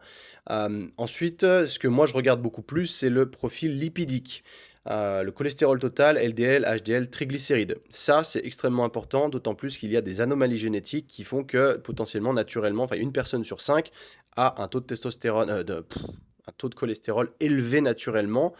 Ensuite, ce que moi, je regarde beaucoup plus, c'est le profil lipidique. Le cholestérol total, LDL, HDL, triglycérides. Ça, c'est extrêmement important, d'autant plus qu'il y a des anomalies génétiques qui font que potentiellement, naturellement, enfin une personne sur 5 a un taux de testostérone, un taux de cholestérol élevé naturellement,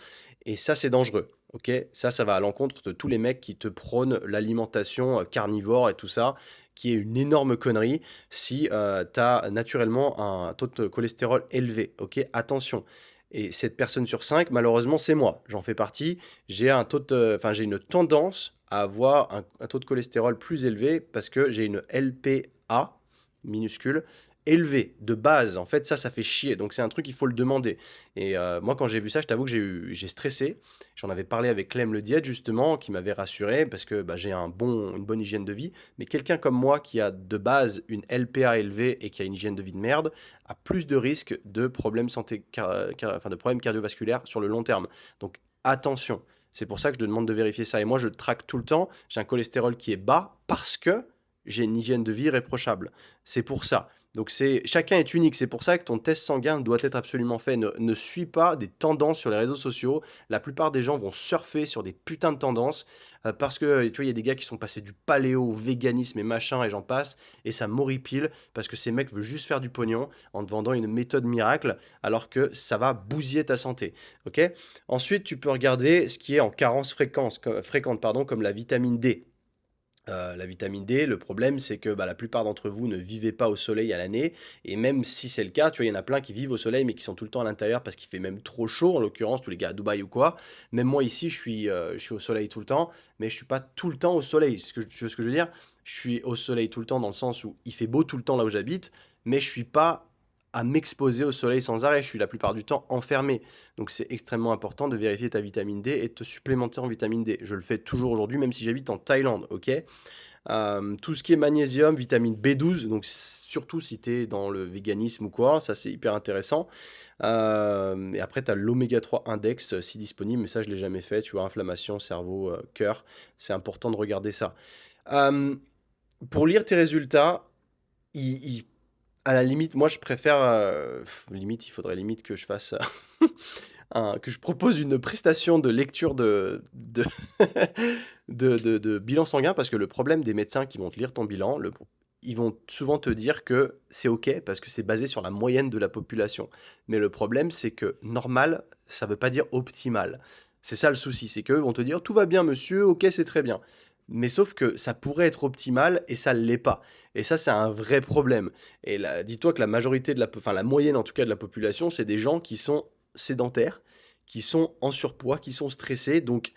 et ça, c'est dangereux. Ok, ça va à l'encontre de tous les mecs qui te prônent l'alimentation carnivore et tout ça, qui est une énorme connerie si tu as naturellement un taux de cholestérol élevé. Ok, attention. Et cette personne sur 5, malheureusement, c'est moi. J'en fais partie. J'ai une tendance à avoir un taux de cholestérol plus élevé parce que j'ai une LPA minuscule élevée de base. En fait, ça fait chier. Donc c'est un truc, il faut le demander. Et moi, quand j'ai vu ça, je t'avoue que j'ai stressé. J'en avais parlé avec Clem le diète justement, qui m'avait rassuré parce que bah, j'ai une bonne hygiène de vie. Mais quelqu'un comme moi qui a de base une LPA élevée et qui a une hygiène de vie de merde a plus de risques de problèmes de problèmes cardiovasculaires sur le long terme. Donc attention. C'est pour ça que je te demande de vérifier ça. Et moi, je traque tout le temps. J'ai un cholestérol qui est bas parce que j'ai une hygiène de vie réprochable. C'est pour ça. Donc chacun est unique, c'est pour ça que ton test sanguin doit être absolument fait. Ne suis pas des tendances sur les réseaux sociaux. La plupart des gens vont surfer sur des putains de tendances parce que tu vois, il y a des gars qui sont passés du paléo au véganisme et machin et j'en passe et ça m'horripile parce que ces mecs veulent juste faire du pognon en te vendant une méthode miracle alors que ça va bousiller ta santé. Ok. Ensuite, tu peux regarder ce qui est en carence fréquente, pardon, comme la vitamine D. La vitamine D, le problème, c'est que bah, la plupart d'entre vous ne vivez pas au soleil à l'année. Et même si c'est le cas, tu vois, il y en a plein qui vivent au soleil, mais qui sont tout le temps à l'intérieur parce qu'il fait même trop chaud, en l'occurrence, tous les gars à Dubaï ou quoi. Même moi ici, je suis au soleil tout le temps, mais je suis pas tout le temps au soleil. Tu vois ce que je veux dire? Je suis au soleil tout le temps dans le sens où il fait beau tout le temps là où j'habite, mais je suis pas à m'exposer au soleil sans arrêt. Je suis la plupart du temps enfermé. Donc c'est extrêmement important de vérifier ta vitamine D et de te supplémenter en vitamine D. Je le fais toujours aujourd'hui, même si j'habite en Thaïlande, ok? Tout ce qui est magnésium, vitamine B12, donc surtout si tu es dans le véganisme ou quoi, ça c'est hyper intéressant. Et après, tu as l'oméga 3 index si disponible, mais ça je l'ai jamais fait, tu vois, inflammation, cerveau, cœur, c'est important de regarder ça. Euh, pour lire tes résultats, à la limite, moi je préfère, limite, il faudrait limite que je fasse que je propose une prestation de lecture de bilan sanguin, parce que le problème des médecins qui vont te lire ton bilan, ils vont souvent te dire que c'est OK, parce que c'est basé sur la moyenne de la population. Mais le problème, c'est que normal, ça ne veut pas dire optimal. C'est ça le souci, c'est qu'eux vont te dire tout va bien, monsieur, OK, c'est très bien. Mais sauf que ça pourrait être optimal et ça ne l'est pas. Et ça, c'est un vrai problème. Et là, dis-toi que la majorité enfin la moyenne en tout cas de la population, c'est des gens qui sont sédentaires, qui sont en surpoids, qui sont stressés. Donc,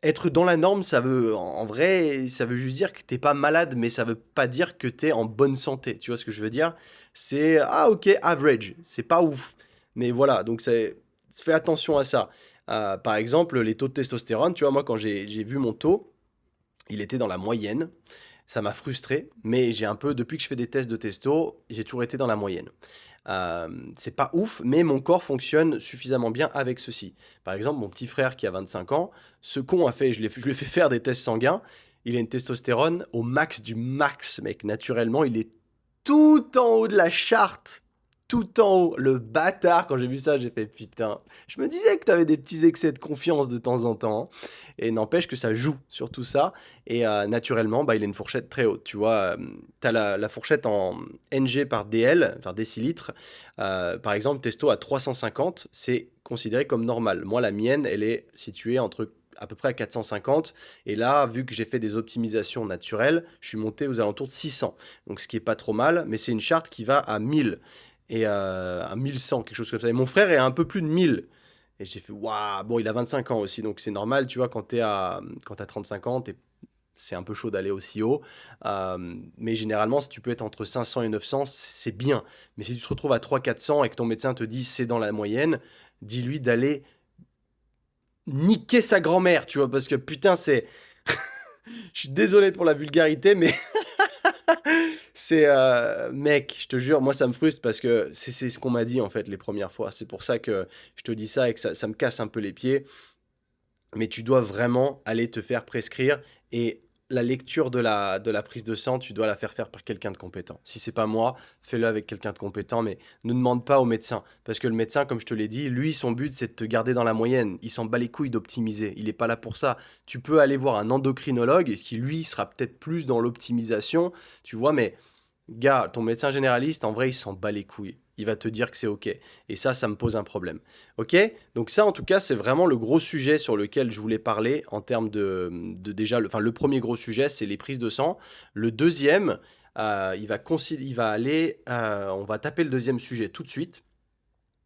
être dans la norme, ça veut, en vrai, ça veut juste dire que t'es pas malade, mais ça veut pas dire que t'es en bonne santé. Tu vois ce que je veux dire? C'est, ah ok, average, c'est pas ouf. Mais voilà, donc fais attention à ça. Par exemple, les taux de testostérone, tu vois, moi quand j'ai vu mon taux, il était dans la moyenne. Ça m'a frustré, mais depuis que je fais des tests de testo, j'ai toujours été dans la moyenne. C'est pas ouf, mais mon corps fonctionne suffisamment bien avec ceci. Par exemple, mon petit frère qui a 25 ans, ce con a fait, je lui ai fait faire des tests sanguins. Il a une testostérone au max du max, mec. Naturellement, il est tout en haut de la charte. Tout en haut. Le bâtard, quand j'ai vu ça, j'ai fait putain. Je me disais que t'avais des petits excès de confiance de temps en temps, hein. Et n'empêche que ça joue sur tout ça. Et naturellement, bah, il a une fourchette très haute. Tu vois, t'as la fourchette en NG par DL, enfin décilitres. Par exemple, testo à 350, c'est considéré comme normal. Moi, la mienne, elle est située entre à peu près à 450. Et là, vu que j'ai fait des optimisations naturelles, je suis monté aux alentours de 600. Donc, ce qui est pas trop mal, mais c'est une charte qui va à 1000 et à 1100, quelque chose comme ça. Et mon frère est à un peu plus de 1000. Et j'ai fait, waouh, bon, il a 25 ans aussi, donc c'est normal, tu vois, quand t'as 35 ans, c'est un peu chaud d'aller aussi haut. Mais généralement, si tu peux être entre 500 et 900, c'est bien. Mais si tu te retrouves à 300-400 et que ton médecin te dit c'est dans la moyenne, dis-lui d'aller niquer sa grand-mère, tu vois, parce que putain, c'est. Je suis désolé pour la vulgarité, mais c'est. Mec, je te jure, moi ça me frustre parce que c'est ce qu'on m'a dit en fait les premières fois. C'est pour ça que je te dis ça et que ça me casse un peu les pieds. Mais tu dois vraiment aller te faire prescrire et la lecture de la prise de sang, tu dois la faire faire par quelqu'un de compétent. Si c'est pas moi, fais-le avec quelqu'un de compétent, mais ne demande pas au médecin. Parce que le médecin, comme je te l'ai dit, lui, son but, c'est de te garder dans la moyenne. Il s'en bat les couilles d'optimiser. Il n'est pas là pour ça. Tu peux aller voir un endocrinologue, qui lui sera peut-être plus dans l'optimisation, tu vois, mais gars, ton médecin généraliste, en vrai, il s'en bat les couilles. Il va te dire que c'est OK. Et ça me pose un problème. OK? Donc ça, en tout cas, c'est vraiment le gros sujet sur lequel je voulais parler en termes déjà, le premier gros sujet, c'est les prises de sang. Le deuxième, il va aller, on va taper le deuxième sujet tout de suite,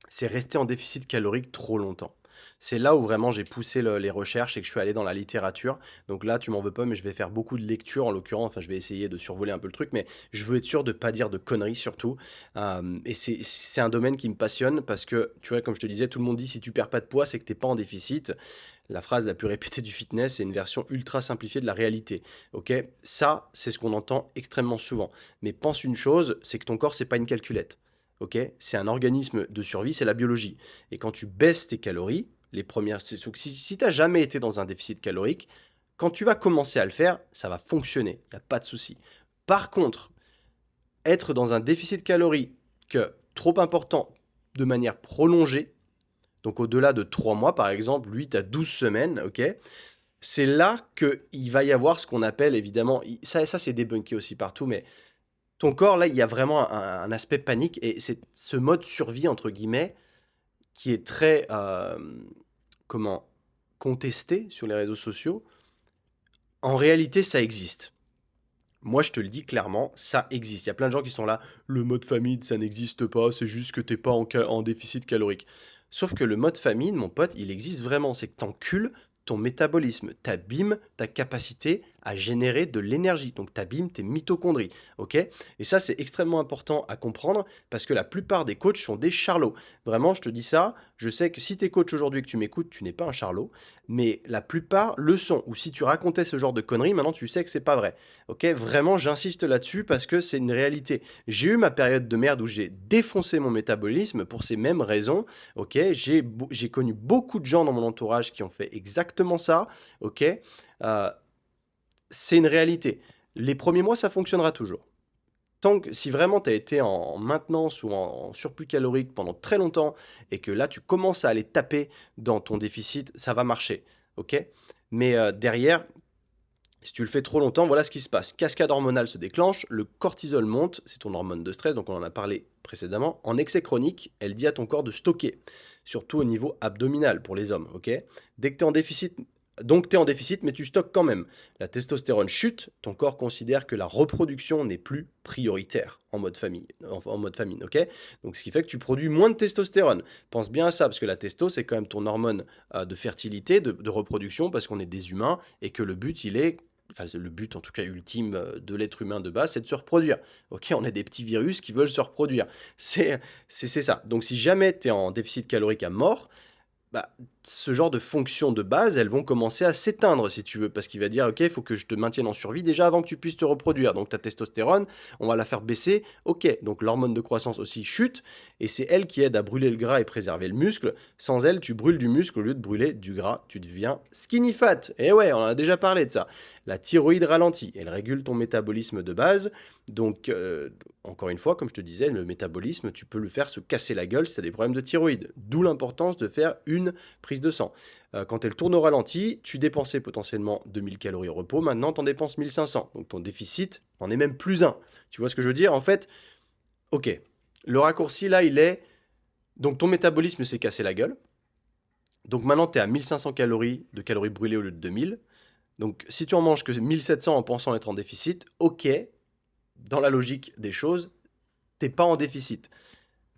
c'est rester en déficit calorique trop longtemps. C'est là où vraiment j'ai poussé les recherches et que je suis allé dans la littérature. Donc là, tu m'en veux pas, mais je vais faire beaucoup de lectures en l'occurrence. Enfin, je vais essayer de survoler un peu le truc, mais je veux être sûr de ne pas dire de conneries surtout. Et c'est un domaine qui me passionne parce que, tu vois, comme je te disais, tout le monde dit si tu perds pas de poids, c'est que t'es pas en déficit. La phrase la plus répétée du fitness, c'est une version ultra simplifiée de la réalité. Ok? Ça, c'est ce qu'on entend extrêmement souvent. Mais pense une chose, c'est que ton corps, c'est pas une calculette. Ok, c'est un organisme de survie, c'est la biologie. Et quand tu baisses tes calories, les premières, donc si tu n'as jamais été dans un déficit calorique, quand tu vas commencer à le faire, ça va fonctionner, il n'y a pas de souci. Par contre, être dans un déficit calorique trop important de manière prolongée, donc au-delà de 3 mois par exemple, 8 à 12 semaines, ok, c'est là qu'il va y avoir ce qu'on appelle évidemment, ça c'est débunké aussi partout, mais ton corps là, il y a vraiment un aspect panique et c'est ce mode survie entre guillemets qui est très comment contesté sur les réseaux sociaux. En réalité, ça existe. Moi, je te le dis clairement, ça existe. Il y a plein de gens qui sont là, le mode famine, ça n'existe pas, c'est juste que t'es pas en déficit calorique. Sauf que le mode famine, mon pote, il existe vraiment. C'est que t'encules ton métabolisme, t'abîmes ta capacité à générer de l'énergie. Donc t'abîmes tes mitochondries, ok? Et ça, c'est extrêmement important à comprendre parce que la plupart des coachs sont des charlots. Vraiment, je te dis ça, je sais que si t'es coach aujourd'hui et que tu m'écoutes, tu n'es pas un charlot, mais la plupart le sont. Ou si tu racontais ce genre de conneries, maintenant tu sais que c'est pas vrai. Ok, vraiment, j'insiste là-dessus parce que c'est une réalité. J'ai eu ma période de merde où j'ai défoncé mon métabolisme pour ces mêmes raisons. Ok, j'ai connu beaucoup de gens dans mon entourage qui ont fait exactement ça. Ok, Euh, c'est une réalité. Les premiers mois, ça fonctionnera toujours. Si vraiment tu as été en maintenance ou en surplus calorique pendant très longtemps et que là tu commences à aller taper dans ton déficit, ça va marcher. Ok, mais derrière, si tu le fais trop longtemps, voilà ce qui se passe. Cascade hormonale se déclenche, le cortisol monte, c'est ton hormone de stress, donc on en a parlé précédemment. En excès chronique, elle dit à ton corps de stocker, surtout au niveau abdominal pour les hommes, ok? Dès que tu es en déficit, donc tu es en déficit, mais tu stockes quand même. La testostérone chute, ton corps considère que la reproduction n'est plus prioritaire en mode famille, en mode famine, ok? Donc ce qui fait que tu produis moins de testostérone. Pense bien à ça, parce que la testo, c'est quand même ton hormone de fertilité, de reproduction, parce qu'on est des humains, et que le but, il est enfin c'est le but en tout cas ultime de l'être humain de base, c'est de se reproduire. Ok, on a des petits virus qui veulent se reproduire. C'est ça. Donc si jamais tu es en déficit calorique à mort, bah, ce genre de fonctions de base, elles vont commencer à s'éteindre, si tu veux, parce qu'il va dire, ok, il faut que je te maintienne en survie déjà avant que tu puisses te reproduire. Donc ta testostérone, on va la faire baisser, ok. Donc l'hormone de croissance aussi chute, et c'est elle qui aide à brûler le gras et préserver le muscle. Sans elle, tu brûles du muscle au lieu de brûler du gras, tu deviens skinny fat. Et ouais, on en a déjà parlé de ça. La thyroïde ralentit, elle régule ton métabolisme de base. Donc, encore une fois, comme je te disais, le métabolisme, tu peux le faire se casser la gueule si tu as des problèmes de thyroïde. D'où l'importance de faire une prise de sang. Quand elle tourne au ralenti, tu dépensais potentiellement 2000 calories au repos, maintenant tu en dépenses 1500. Donc ton déficit en est même plus un. Tu vois ce que je veux dire? En fait, ok, le raccourci là, il est... Donc ton métabolisme s'est cassé la gueule. Donc maintenant tu es à 1500 calories de calories brûlées au lieu de 2000. Donc si tu en manges que 1700 en pensant être en déficit, ok, dans la logique des choses, t'es pas en déficit.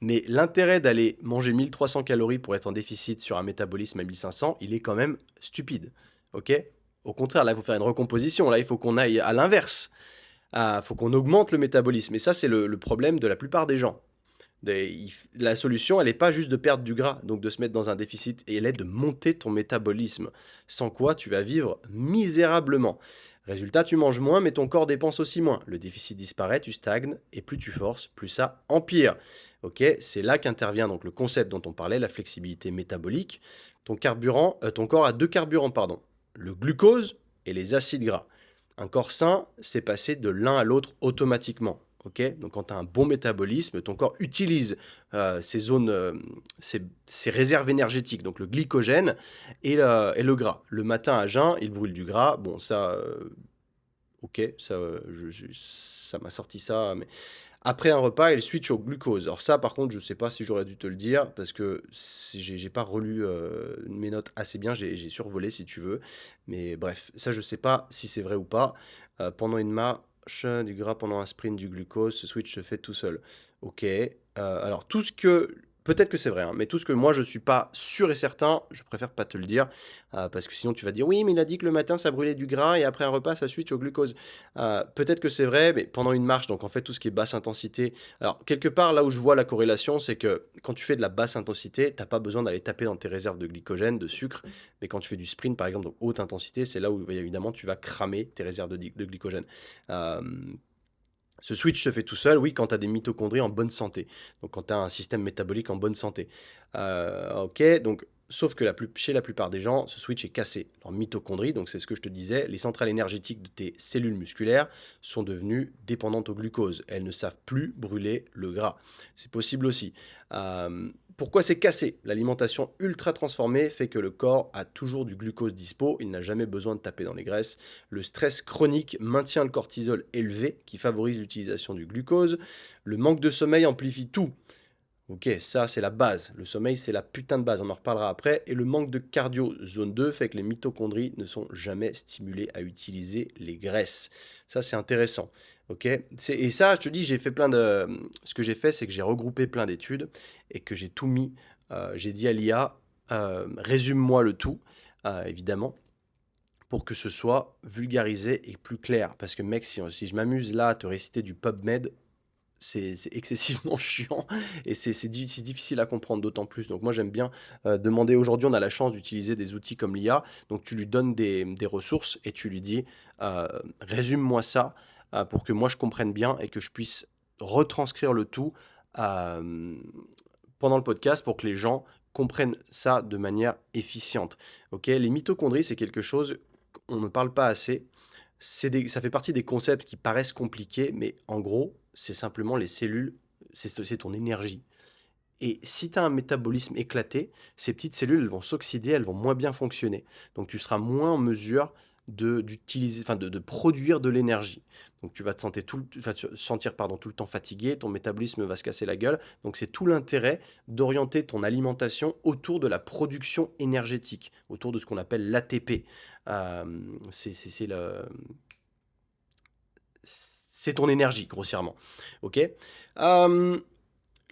Mais l'intérêt d'aller manger 1300 calories pour être en déficit sur un métabolisme à 1500, il est quand même stupide. Ok? Au contraire, là, il faut faire une recomposition. Là, il faut qu'on aille à l'inverse. Il faut qu'on augmente le métabolisme. Et ça, c'est le problème de la plupart des gens. La solution, elle n'est pas juste de perdre du gras, donc de se mettre dans un déficit, et elle est de monter ton métabolisme. Sans quoi, tu vas vivre misérablement. Résultat, tu manges moins, mais ton corps dépense aussi moins. Le déficit disparaît, tu stagnes, et plus tu forces, plus ça empire. Ok, c'est là qu'intervient donc le concept dont on parlait, la flexibilité métabolique. Ton corps a deux carburants, pardon, le glucose et les acides gras. Un corps sain, c'est passer de l'un à l'autre automatiquement. Ok, donc quand tu as un bon métabolisme, ton corps utilise ces zones, ces réserves énergétiques, donc le glycogène et le gras. Le matin à jeun, il brûle du gras. Bon, ça, ok, ça, ça m'a sorti ça, mais après un repas, il switch au glucose. Alors ça, par contre, je sais pas si j'aurais dû te le dire, parce que j'ai pas relu mes notes assez bien, j'ai survolé si tu veux. Mais bref, ça, je sais pas si c'est vrai ou pas. Pendant une marche, du gras pendant un sprint, du glucose, ce switch se fait tout seul. Ok. Alors tout ce que... Peut-être que c'est vrai, hein, mais tout ce que moi je suis pas sûr et certain, je préfère pas te le dire, parce que sinon tu vas dire oui, mais il a dit que le matin ça brûlait du gras et après un repas ça switch au glucose. Peut-être que c'est vrai, mais pendant une marche, donc en fait tout ce qui est basse intensité. Alors quelque part là où je vois la corrélation, c'est que quand tu fais de la basse intensité, t'as pas besoin d'aller taper dans tes réserves de glycogène, de sucre, mais quand tu fais du sprint par exemple, donc haute intensité, c'est là où évidemment tu vas cramer tes réserves de glycogène. Euh, Ce switch se fait tout seul, oui, quand tu as des mitochondries en bonne santé. Donc quand tu as un système métabolique en bonne santé. OK, donc sauf que chez la plupart des gens, ce switch est cassé. Leurs mitochondries, donc c'est ce que je te disais, les centrales énergétiques de tes cellules musculaires sont devenues dépendantes au glucose. Elles ne savent plus brûler le gras. C'est possible aussi. Pourquoi c'est cassé? L'alimentation ultra transformée fait que le corps a toujours du glucose dispo, il n'a jamais besoin de taper dans les graisses. Le stress chronique maintient le cortisol élevé qui favorise l'utilisation du glucose. Le manque de sommeil amplifie tout. Ok, ça c'est la base. Le sommeil c'est la putain de base, on en reparlera après. Et le manque de cardio zone 2 fait que les mitochondries ne sont jamais stimulées à utiliser les graisses. Ça c'est intéressant. Ok, et ça je te dis, j'ai fait plein de... Ce que j'ai fait c'est que j'ai regroupé plein d'études et que j'ai tout mis. J'ai dit à l'IA, résume-moi le tout, évidemment, pour que ce soit vulgarisé et plus clair. Parce que mec, si je m'amuse là à te réciter du PubMed, c'est excessivement chiant et c'est difficile à comprendre d'autant plus. Donc moi j'aime bien demander, aujourd'hui on a la chance d'utiliser des outils comme l'IA, donc tu lui donnes des ressources et tu lui dis euh, résume-moi ça pour que moi je comprenne bien et que je puisse retranscrire le tout euh, pendant le podcast pour que les gens comprennent ça de manière efficiente. Ok, les mitochondries c'est quelque chose qu'on ne parle pas assez. Ça fait partie des concepts qui paraissent compliqués, mais en gros, c'est simplement les cellules, c'est ton énergie. Et si tu as un métabolisme éclaté, ces petites cellules elles vont s'oxyder, elles vont moins bien fonctionner. Donc tu seras moins en mesure d'utiliser, enfin de produire de l'énergie. Donc tu vas te sentir pardon, tout le temps fatigué, ton métabolisme va se casser la gueule. Donc c'est tout l'intérêt d'orienter ton alimentation autour de la production énergétique, autour de ce qu'on appelle l'ATP. Euh, c'est c'est ton énergie, grossièrement. Ok. Le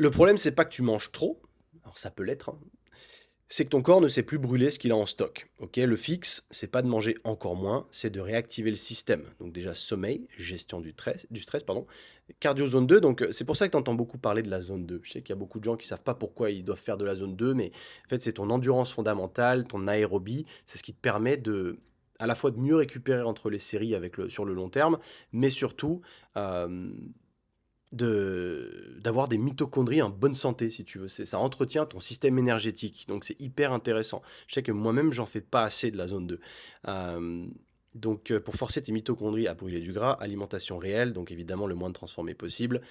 problème, c'est pas que tu manges trop, alors ça peut l'être, hein, c'est que ton corps ne sait plus brûler ce qu'il a en stock. Ok, le fixe, c'est pas de manger encore moins, c'est de réactiver le système. Donc déjà sommeil, gestion du stress, pardon, cardio zone 2. Donc c'est pour ça que tu entends beaucoup parler de la zone 2. Je sais qu'il y a beaucoup de gens qui savent pas pourquoi ils doivent faire de la zone 2, mais en fait c'est ton endurance fondamentale, ton aérobie, c'est ce qui te permet de à la fois de mieux récupérer entre les séries sur le long terme, mais surtout euh, d'avoir des mitochondries en bonne santé, si tu veux. Ça entretient ton système énergétique. Donc, c'est hyper intéressant. Je sais que moi-même, j'en fais pas assez de la zone 2. Euh, pour forcer tes mitochondries à brûler du gras, alimentation réelle, donc évidemment le moins de transformé possible,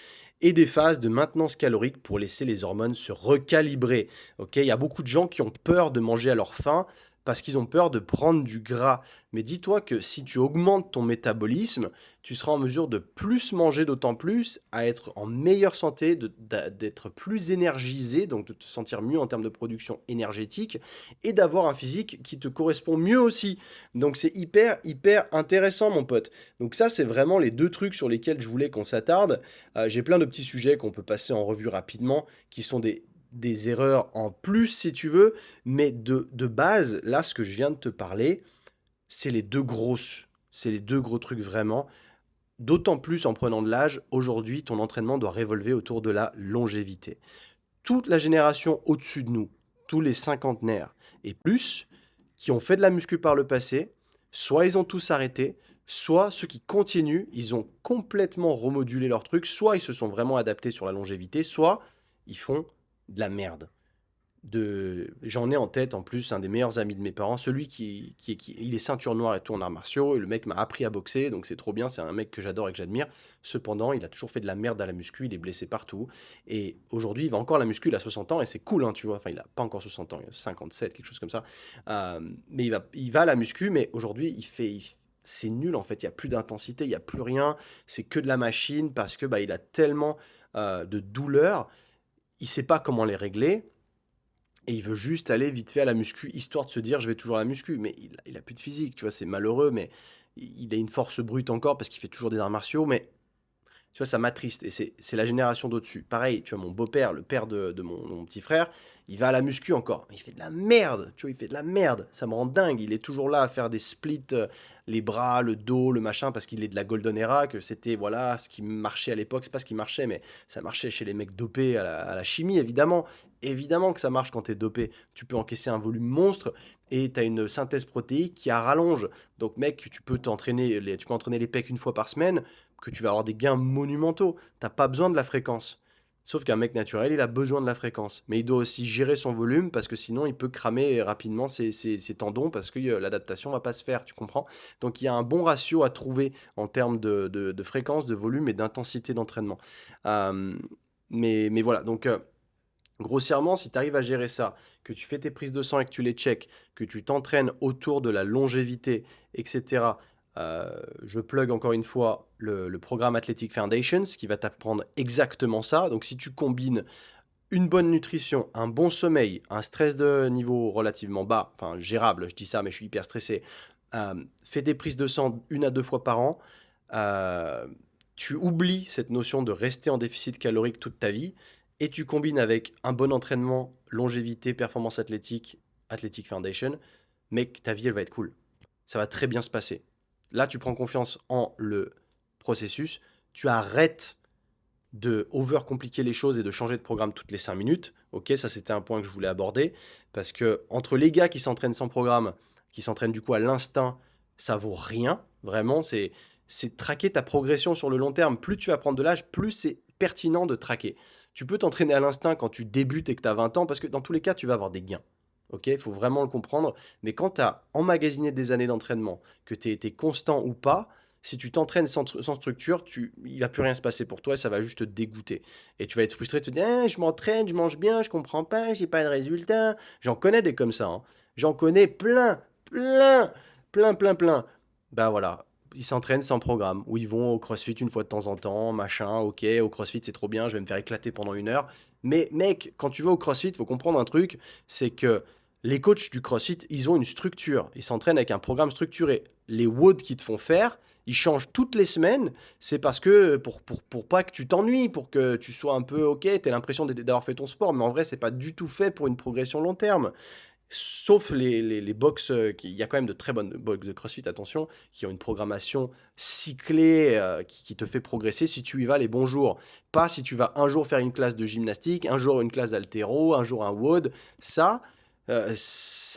et des phases de maintenance calorique pour laisser les hormones se recalibrer. Ok, il y a beaucoup de gens qui ont peur de manger à leur faim parce qu'ils ont peur de prendre du gras. Mais dis-toi que si tu augmentes ton métabolisme, tu seras en mesure de plus manger d'autant plus, à être en meilleure santé, d'être plus énergisé, donc de te sentir mieux en termes de production énergétique, et d'avoir un physique qui te correspond mieux aussi. Donc c'est hyper, hyper intéressant, mon pote. Donc ça, c'est vraiment les deux trucs sur lesquels je voulais qu'on s'attarde. J'ai plein de petits sujets qu'on peut passer en revue rapidement, qui sont des erreurs en plus, si tu veux, mais de base, là, ce que je viens de te parler, c'est les deux grosses. C'est les deux gros trucs vraiment. D'autant plus en prenant de l'âge, aujourd'hui, ton entraînement doit révolver autour de la longévité. Toute la génération au-dessus de nous, tous les cinquantenaires et plus, qui ont fait de la muscu par le passé, soit ils ont tous arrêté, soit ceux qui continuent, ils ont complètement remodulé leur truc, soit ils se sont vraiment adaptés sur la longévité, soit ils font de la merde. J'en ai en tête en plus un des meilleurs amis de mes parents, celui il est ceinture noire et tout en arts martiaux, et le mec m'a appris à boxer, donc c'est trop bien, c'est un mec que j'adore et que j'admire. Cependant, il a toujours fait de la merde à la muscu, il est blessé partout, et aujourd'hui il va encore à la muscu, il a 60 ans, et c'est cool, hein, tu vois, enfin il a pas encore 60 ans, il a 57, quelque chose comme ça. Mais il va à la muscu, mais aujourd'hui c'est nul en fait, il n'y a plus d'intensité, il n'y a plus rien, c'est que de la machine, parce que bah, il a tellement de douleurs, il sait pas comment les régler, et il veut juste aller vite fait à la muscu, histoire de se dire: «Je vais toujours à la muscu», mais il a plus de physique, tu vois? C'est malheureux, mais il a une force brute encore parce qu'il fait toujours des arts martiaux, mais tu vois, ça m'attriste et c'est la génération d'au-dessus. Pareil, tu vois, mon beau-père, le père de mon petit frère, il va à la muscu encore. Il fait de la merde, tu vois, il fait de la merde. Ça me rend dingue. Il est toujours là à faire des splits, les bras, le dos, le machin, parce qu'il est de la Golden Era, que c'était, voilà, ce qui marchait à l'époque. C'est pas ce qui marchait, mais ça marchait chez les mecs dopés à la chimie, évidemment. Évidemment que ça marche quand t'es dopé. Tu peux encaisser un volume monstre et tu as une synthèse protéique qui rallonge. Donc mec, tu peux entraîner les pecs une fois par semaine, que tu vas avoir des gains monumentaux. T'as pas besoin de la fréquence. Sauf qu'un mec naturel, il a besoin de la fréquence. Mais il doit aussi gérer son volume parce que sinon, il peut cramer rapidement ses tendons parce que l'adaptation va pas se faire, tu comprends? Donc, il y a un bon ratio à trouver en termes de fréquence, de volume et d'intensité d'entraînement. Euh, mais voilà, donc grossièrement, si tu arrives à gérer ça, que tu fais tes prises de sang et que tu les checks, que tu t'entraînes autour de la longévité, etc., je plug encore une fois le programme Athletic Foundations qui va t'apprendre exactement ça. Donc si tu combines une bonne nutrition, un bon sommeil, un stress de niveau relativement bas, enfin gérable, je dis ça mais je suis hyper stressé, fais des prises de sang 1 à 2 fois par an, euh, tu oublies cette notion de rester en déficit calorique toute ta vie et tu combines avec un bon entraînement, longévité, performance athlétique, Athletic Foundation, mec, ta vie elle va être cool. Ça va très bien se passer. Là, tu prends confiance en le processus, tu arrêtes de overcompliquer les choses et de changer de programme toutes les 5 minutes. Ok, ça c'était un point que je voulais aborder. Parce que entre les gars qui s'entraînent sans programme, qui s'entraînent du coup à l'instinct, ça vaut rien. Vraiment, c'est traquer ta progression sur le long terme. Plus tu vas prendre de l'âge, plus c'est pertinent de traquer. Tu peux t'entraîner à l'instinct quand tu débutes et que tu as 20 ans, parce que dans tous les cas, tu vas avoir des gains. Ok, il faut vraiment le comprendre. Mais quand tu as emmagasiné des années d'entraînement, que tu as été constant ou pas, si tu t'entraînes sans structure, il va plus rien se passer pour toi et ça va juste te dégoûter. Et tu vas être frustré, te dire ah, je m'entraîne, je mange bien, je comprends pas, j'ai pas de résultat. J'en connais des comme ça, hein. J'en connais plein, plein. Bah voilà, ils s'entraînent sans programme, ou ils vont au CrossFit une fois de temps en temps, machin, ok, au CrossFit c'est trop bien, je vais me faire éclater pendant 1 heure. Mais mec, quand tu vas au CrossFit, il faut comprendre un truc, c'est que les coachs du CrossFit, ils ont une structure, ils s'entraînent avec un programme structuré. Les WOD qu'ils te font faire, ils changent toutes les semaines, c'est parce que pour pas que tu t'ennuies, pour que tu sois un peu ok, tu as l'impression d'avoir fait ton sport, mais en vrai, c'est pas du tout fait pour une progression long terme. Sauf les box, il y a quand même de très bonnes box de CrossFit, attention, qui ont une programmation cyclée qui te fait progresser si tu y vas les bons jours. Pas si tu vas un jour faire une classe de gymnastique, un jour une classe d'haltéro, un jour un WOD. Ça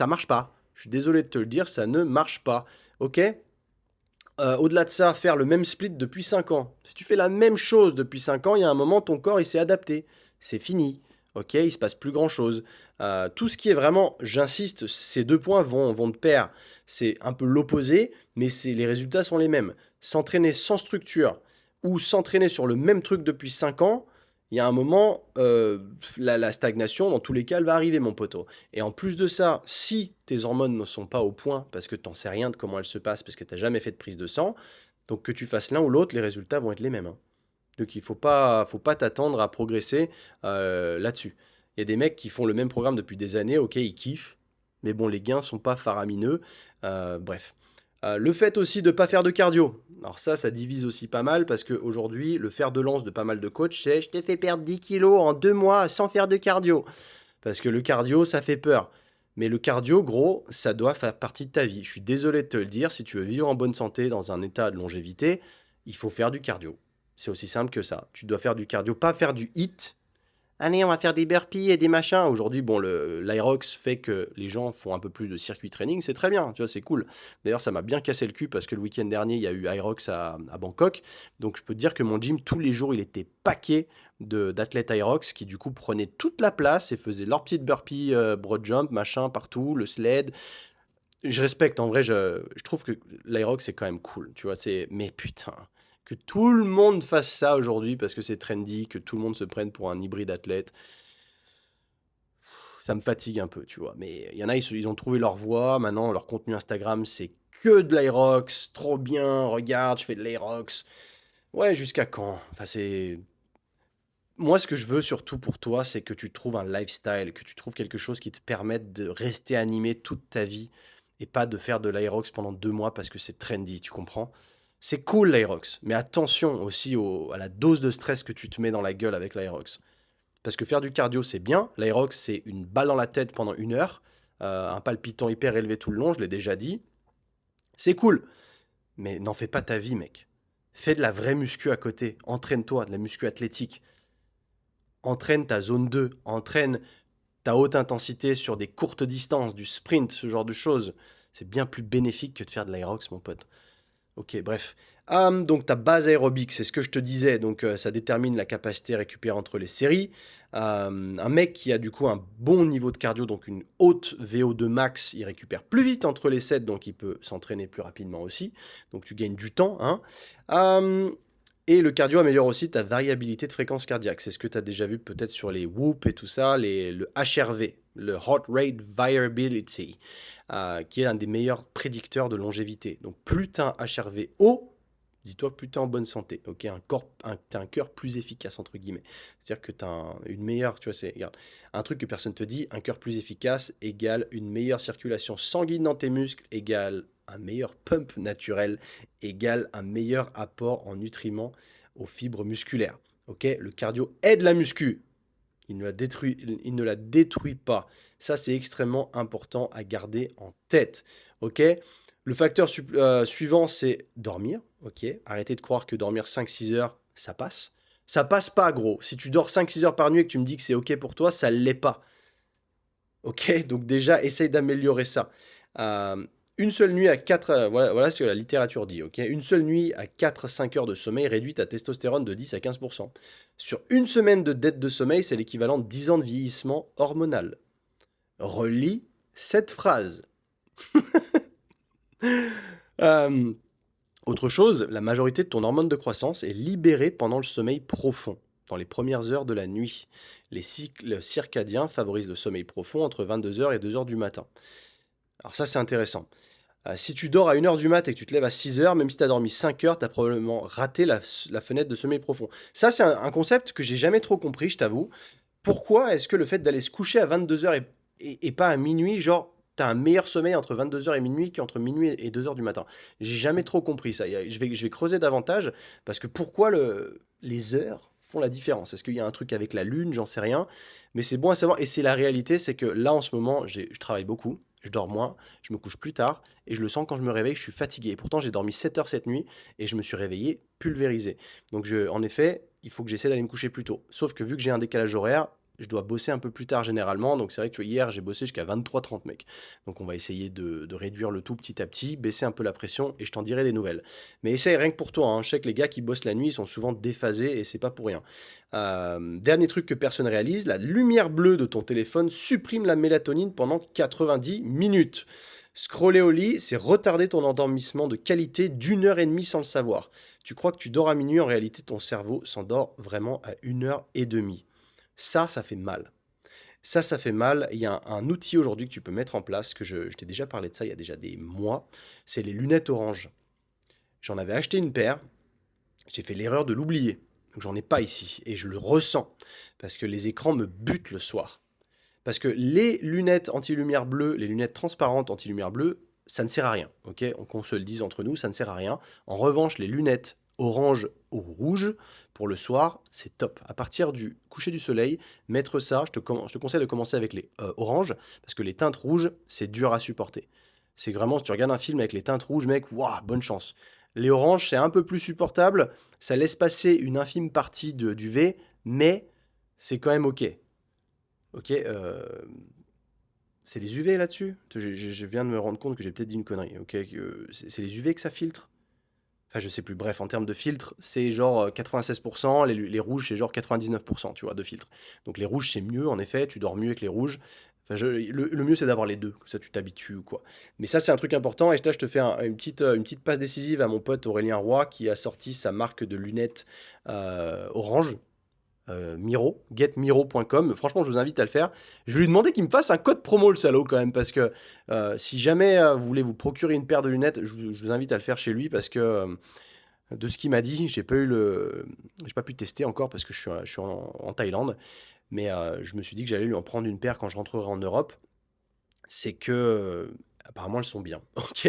marche pas. Je suis désolé de te le dire, ça ne marche pas. Ok? Au-delà de ça, faire le même split depuis 5 ans. Si tu fais la même chose depuis 5 ans, il y a un moment, ton corps, il s'est adapté. C'est fini. Ok, il se passe plus grand-chose. Tout ce qui est vraiment, j'insiste, ces 2 points vont de pair. C'est un peu l'opposé, mais les résultats sont les mêmes. S'entraîner sans structure ou s'entraîner sur le même truc depuis 5 ans, il y a un moment, la stagnation, dans tous les cas, elle va arriver, mon poteau. Et en plus de ça, si tes hormones ne sont pas au point, parce que tu n'en sais rien de comment elles se passent, parce que tu n'as jamais fait de prise de sang, donc que tu fasses l'un ou l'autre, les résultats vont être les mêmes, hein. Donc il faut pas t'attendre à progresser là-dessus. Il y a des mecs qui font le même programme depuis des années, ok, ils kiffent, mais bon, les gains sont pas faramineux. Bref. Le fait aussi de ne pas faire de cardio. Alors ça divise aussi pas mal parce qu'aujourd'hui, le fer de lance de pas mal de coachs, c'est je t'ai fait perdre 10 kilos en 2 mois sans faire de cardio. Parce que le cardio, ça fait peur. Mais le cardio, gros, ça doit faire partie de ta vie. Je suis désolé de te le dire, si tu veux vivre en bonne santé dans un état de longévité, il faut faire du cardio. C'est aussi simple que ça. Tu dois faire du cardio, pas faire du hit. Allez, on va faire des burpees et des machins. Aujourd'hui, bon, l'Aerox fait que les gens font un peu plus de circuit training. C'est très bien, tu vois, c'est cool. D'ailleurs, ça m'a bien cassé le cul parce que le week-end dernier, il y a eu Aerox à Bangkok. Donc, je peux te dire que mon gym, tous les jours, il était paqué d'athlètes Aerox qui, du coup, prenaient toute la place et faisaient leurs petites burpees, broad jump, machin, partout, le sled. Je respecte, en vrai, je trouve que l'Aerox, c'est quand même cool, tu vois. Mais putain, que tout le monde fasse ça aujourd'hui parce que c'est trendy, que tout le monde se prenne pour un hybride athlète, ça me fatigue un peu, tu vois. Mais il y en a, ils ont trouvé leur voie. Maintenant, leur contenu Instagram, c'est que de l'Aerox. Trop bien, regarde, je fais de l'Aerox. Ouais, jusqu'à quand? Enfin, c'est. Moi, ce que je veux surtout pour toi, c'est que tu trouves un lifestyle, que tu trouves quelque chose qui te permette de rester animé toute ta vie et pas de faire de l'Aerox pendant 2 mois parce que c'est trendy, tu comprends? C'est cool l'Aerox, mais attention aussi à la dose de stress que tu te mets dans la gueule avec l'Aerox. Parce que faire du cardio, c'est bien. L'Aerox, c'est une balle dans la tête pendant 1 heure, un palpitant hyper élevé tout le long, je l'ai déjà dit. C'est cool, mais n'en fais pas ta vie, mec. Fais de la vraie muscu à côté. Entraîne-toi, de la muscu athlétique. Entraîne ta zone 2. Entraîne ta haute intensité sur des courtes distances, du sprint, ce genre de choses, c'est bien plus bénéfique que de faire de l'aérox, mon pote. Ok, bref. Donc ta base aérobique, c'est ce que je te disais, donc ça détermine la capacité récupérée entre les séries. Un mec qui a du coup un bon niveau de cardio, donc une haute VO2 max, il récupère plus vite entre les sets, donc il peut s'entraîner plus rapidement aussi. Donc tu gagnes du temps, hein. Et le cardio améliore aussi ta variabilité de fréquence cardiaque. C'est ce que tu as déjà vu peut-être sur les Whoop et tout ça, le HRV, le Heart Rate Variability, qui est un des meilleurs prédicteurs de longévité. Donc plus tu as un HRV haut, dis-toi que plus tu es en bonne santé. Ok, t'as un cœur plus efficace, entre guillemets. C'est-à-dire que tu as une meilleure, tu vois, regarde, un truc que personne te dit, un cœur plus efficace égale une meilleure circulation sanguine dans tes muscles, égale un meilleur pump naturel, égale un meilleur apport en nutriments aux fibres musculaires. Ok, le cardio aide la muscu, il ne la détruit pas. Ça, c'est extrêmement important à garder en tête. Ok, le facteur suivant, c'est dormir. Ok, arrêtez de croire que dormir 5-6 heures, ça passe. Ça passe pas, gros. Si tu dors 5-6 heures par nuit et que tu me dis que c'est ok pour toi, ça ne l'est pas. Ok, donc déjà, essaye d'améliorer ça. Une seule nuit à 4, voilà ce que la littérature dit, ok. Une seule nuit à 4-5 heures de sommeil réduit ta testostérone de 10 à 15%. Sur une semaine de dette de sommeil, c'est l'équivalent de 10 ans de vieillissement hormonal. Relis cette phrase. Autre chose, la majorité de ton hormone de croissance est libérée pendant le sommeil profond, dans les premières heures de la nuit. Les cycles circadiens favorisent le sommeil profond entre 22h et 2h du matin. Alors ça, c'est intéressant. Si tu dors à 1h du mat et que tu te lèves à 6h, même si tu as dormi 5 heures, tu as probablement raté la fenêtre de sommeil profond. Ça, c'est un concept que j'ai jamais trop compris, je t'avoue. Pourquoi est-ce que le fait d'aller se coucher à 22h et pas à minuit, genre, tu as un meilleur sommeil entre 22h et minuit qu'entre minuit et 2h du matin? J'ai jamais trop compris ça. Je vais creuser davantage, parce que pourquoi les heures font la différence? Est-ce qu'il y a un truc avec la lune? J'en sais rien. Mais c'est bon à savoir. Et c'est la réalité, c'est que là, en ce moment, je travaille beaucoup. Je dors moins, je me couche plus tard, et je le sens quand je me réveille, je suis fatigué. Et pourtant, j'ai dormi 7 heures cette nuit, et je me suis réveillé pulvérisé. Donc, en effet, il faut que j'essaie d'aller me coucher plus tôt. Sauf que vu que j'ai un décalage horaire, je dois bosser un peu plus tard généralement. Donc, c'est vrai que tu vois, hier, j'ai bossé jusqu'à 23h30, mec. Donc, on va essayer de réduire le tout petit à petit, baisser un peu la pression, et je t'en dirai des nouvelles. Mais essaye rien que pour toi, hein. Je sais que les gars qui bossent la nuit, ils sont souvent déphasés, et c'est pas pour rien. Dernier truc que personne réalise, la lumière bleue de ton téléphone supprime la mélatonine pendant 90 minutes. Scroller au lit, c'est retarder ton endormissement de qualité d'1h30 sans le savoir. Tu crois que tu dors à minuit, en réalité ton cerveau s'endort vraiment à 1h30. Ça fait mal. Ça fait mal. Il y a un outil aujourd'hui que tu peux mettre en place, que je t'ai déjà parlé de ça il y a déjà des mois, c'est les lunettes orange. J'en avais acheté une paire, j'ai fait l'erreur de l'oublier. Donc j'en ai pas ici, et je le ressens, parce que les écrans me butent le soir. Parce que les lunettes anti-lumière bleue, les lunettes transparentes anti-lumière bleue, ça ne sert à rien, ok? Qu'on se le dise entre nous, ça ne sert à rien. En revanche, les lunettes orange ou rouge, pour le soir, c'est top. À partir du coucher du soleil, mettre ça, je te conseille de commencer avec les oranges, parce que les teintes rouges, c'est dur à supporter. C'est vraiment, si tu regardes un film avec les teintes rouges, mec, waouh, bonne chance. Les oranges, c'est un peu plus supportable, ça laisse passer une infime partie du V, mais c'est quand même ok. Ok, c'est les UV là-dessus? Je viens de me rendre compte que j'ai peut-être dit une connerie. Ok, c'est les UV que ça filtre? Enfin, je sais plus. Bref, en termes de filtre, c'est genre 96%, les rouges, c'est genre 99%, tu vois, de filtre. Donc les rouges, c'est mieux, en effet, tu dors mieux avec les rouges. Enfin, le mieux, c'est d'avoir les deux, comme ça tu t'habitues ou quoi. Mais ça, c'est un truc important. Et là, je te fais une petite passe décisive à mon pote Aurélien Roy, qui a sorti sa marque de lunettes orange. Miro, getmiro.com. Franchement, je vous invite à le faire. Je vais lui demander qu'il me fasse un code promo, le salaud, quand même, parce que si jamais vous voulez vous procurer une paire de lunettes, je vous invite à le faire chez lui, parce que de ce qu'il m'a dit, j'ai pas pu tester encore parce que je suis en Thaïlande, mais je me suis dit que j'allais lui en prendre une paire quand je rentrerai en Europe. C'est que apparemment elles sont bien. Ok.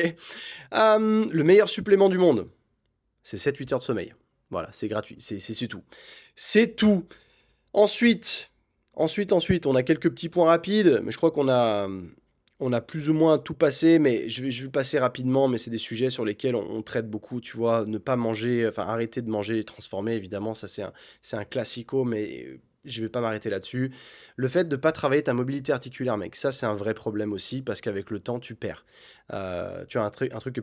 Le meilleur supplément du monde, c'est 7-8 heures de sommeil. Voilà, c'est gratuit, c'est tout. C'est tout. Ensuite, on a quelques petits points rapides, mais je crois on a plus ou moins tout passé, mais je vais passer rapidement, mais c'est des sujets sur lesquels on traite beaucoup, tu vois. Ne pas manger, enfin arrêter de manger transformé, évidemment, ça c'est un classico, mais je vais pas m'arrêter là-dessus. Le fait de pas travailler ta mobilité articulaire, mec, ça c'est un vrai problème aussi parce qu'avec le temps, tu perds. Tu as un truc que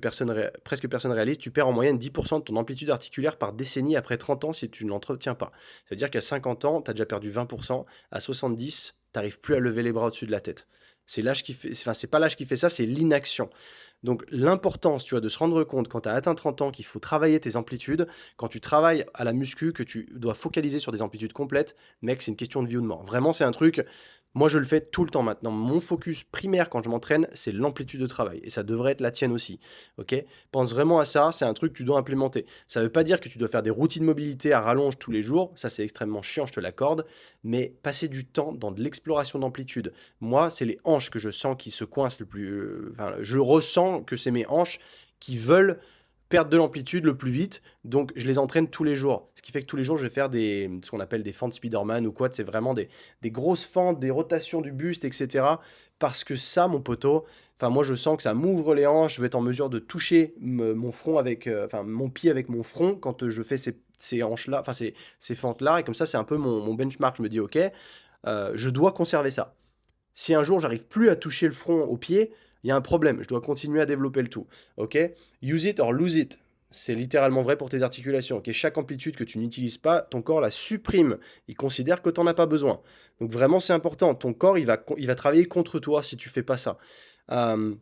presque personne réalise, tu perds en moyenne 10% de ton amplitude articulaire par décennie après 30 ans si tu ne l'entretiens pas. C'est-à-dire qu'à 50 ans, tu as déjà perdu 20%, à 70, tu n'arrives plus à lever les bras au-dessus de la tête. C'est l'âge qui fait, enfin, c'est pas l'âge qui fait ça, c'est l'inaction. Donc l'importance, tu vois, de se rendre compte quand tu as atteint 30 ans qu'il faut travailler tes amplitudes, quand tu travailles à la muscu, que tu dois focaliser sur des amplitudes complètes, mec, c'est une question de vie ou de mort. Vraiment, c'est un truc, moi je le fais tout le temps maintenant. Mon focus primaire quand je m'entraîne, c'est l'amplitude de travail. Et ça devrait être la tienne aussi. Ok? Pense vraiment à ça, c'est un truc que tu dois implémenter. Ça ne veut pas dire que tu dois faire des routines de mobilité à rallonge tous les jours, ça c'est extrêmement chiant, je te l'accorde, mais passer du temps dans de l'exploration d'amplitude. Moi, c'est les hanches que je sens qui se coincent le plus. Enfin, je ressens que c'est mes hanches qui veulent perdre de l'amplitude le plus vite, donc je les entraîne tous les jours. Ce qui fait que tous les jours, je vais faire ce qu'on appelle des fentes Spiderman ou quoi, c'est vraiment des grosses fentes, des rotations du buste, etc. Parce que ça, mon poteau, enfin moi je sens que ça m'ouvre les hanches, je vais être en mesure de toucher mon front avec, enfin mon pied avec mon front quand je fais ces hanches-là, enfin ces fentes-là, et comme ça c'est un peu mon benchmark. Je me dis ok, je dois conserver ça. Si un jour j'arrive plus à toucher le front au pied, il y a un problème. Je dois continuer à développer le tout. Ok? Use it or lose it. C'est littéralement vrai pour tes articulations. Ok? Chaque amplitude que tu n'utilises pas, ton corps la supprime. Il considère que tu n'en as pas besoin. Donc vraiment, c'est important. Ton corps, il va travailler contre toi si tu fais pas ça. Euh,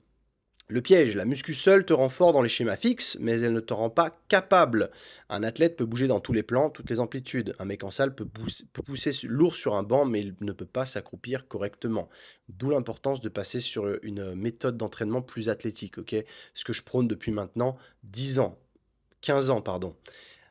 le piège, la muscu seule te rend fort dans les schémas fixes, mais elle ne te rend pas capable. Un athlète peut bouger dans tous les plans, toutes les amplitudes. Un mec en salle peut pousser lourd sur un banc, mais il ne peut pas s'accroupir correctement. D'où l'importance de passer sur une méthode d'entraînement plus athlétique, ok? Ce que je prône depuis maintenant 10 ans, 15 ans, pardon.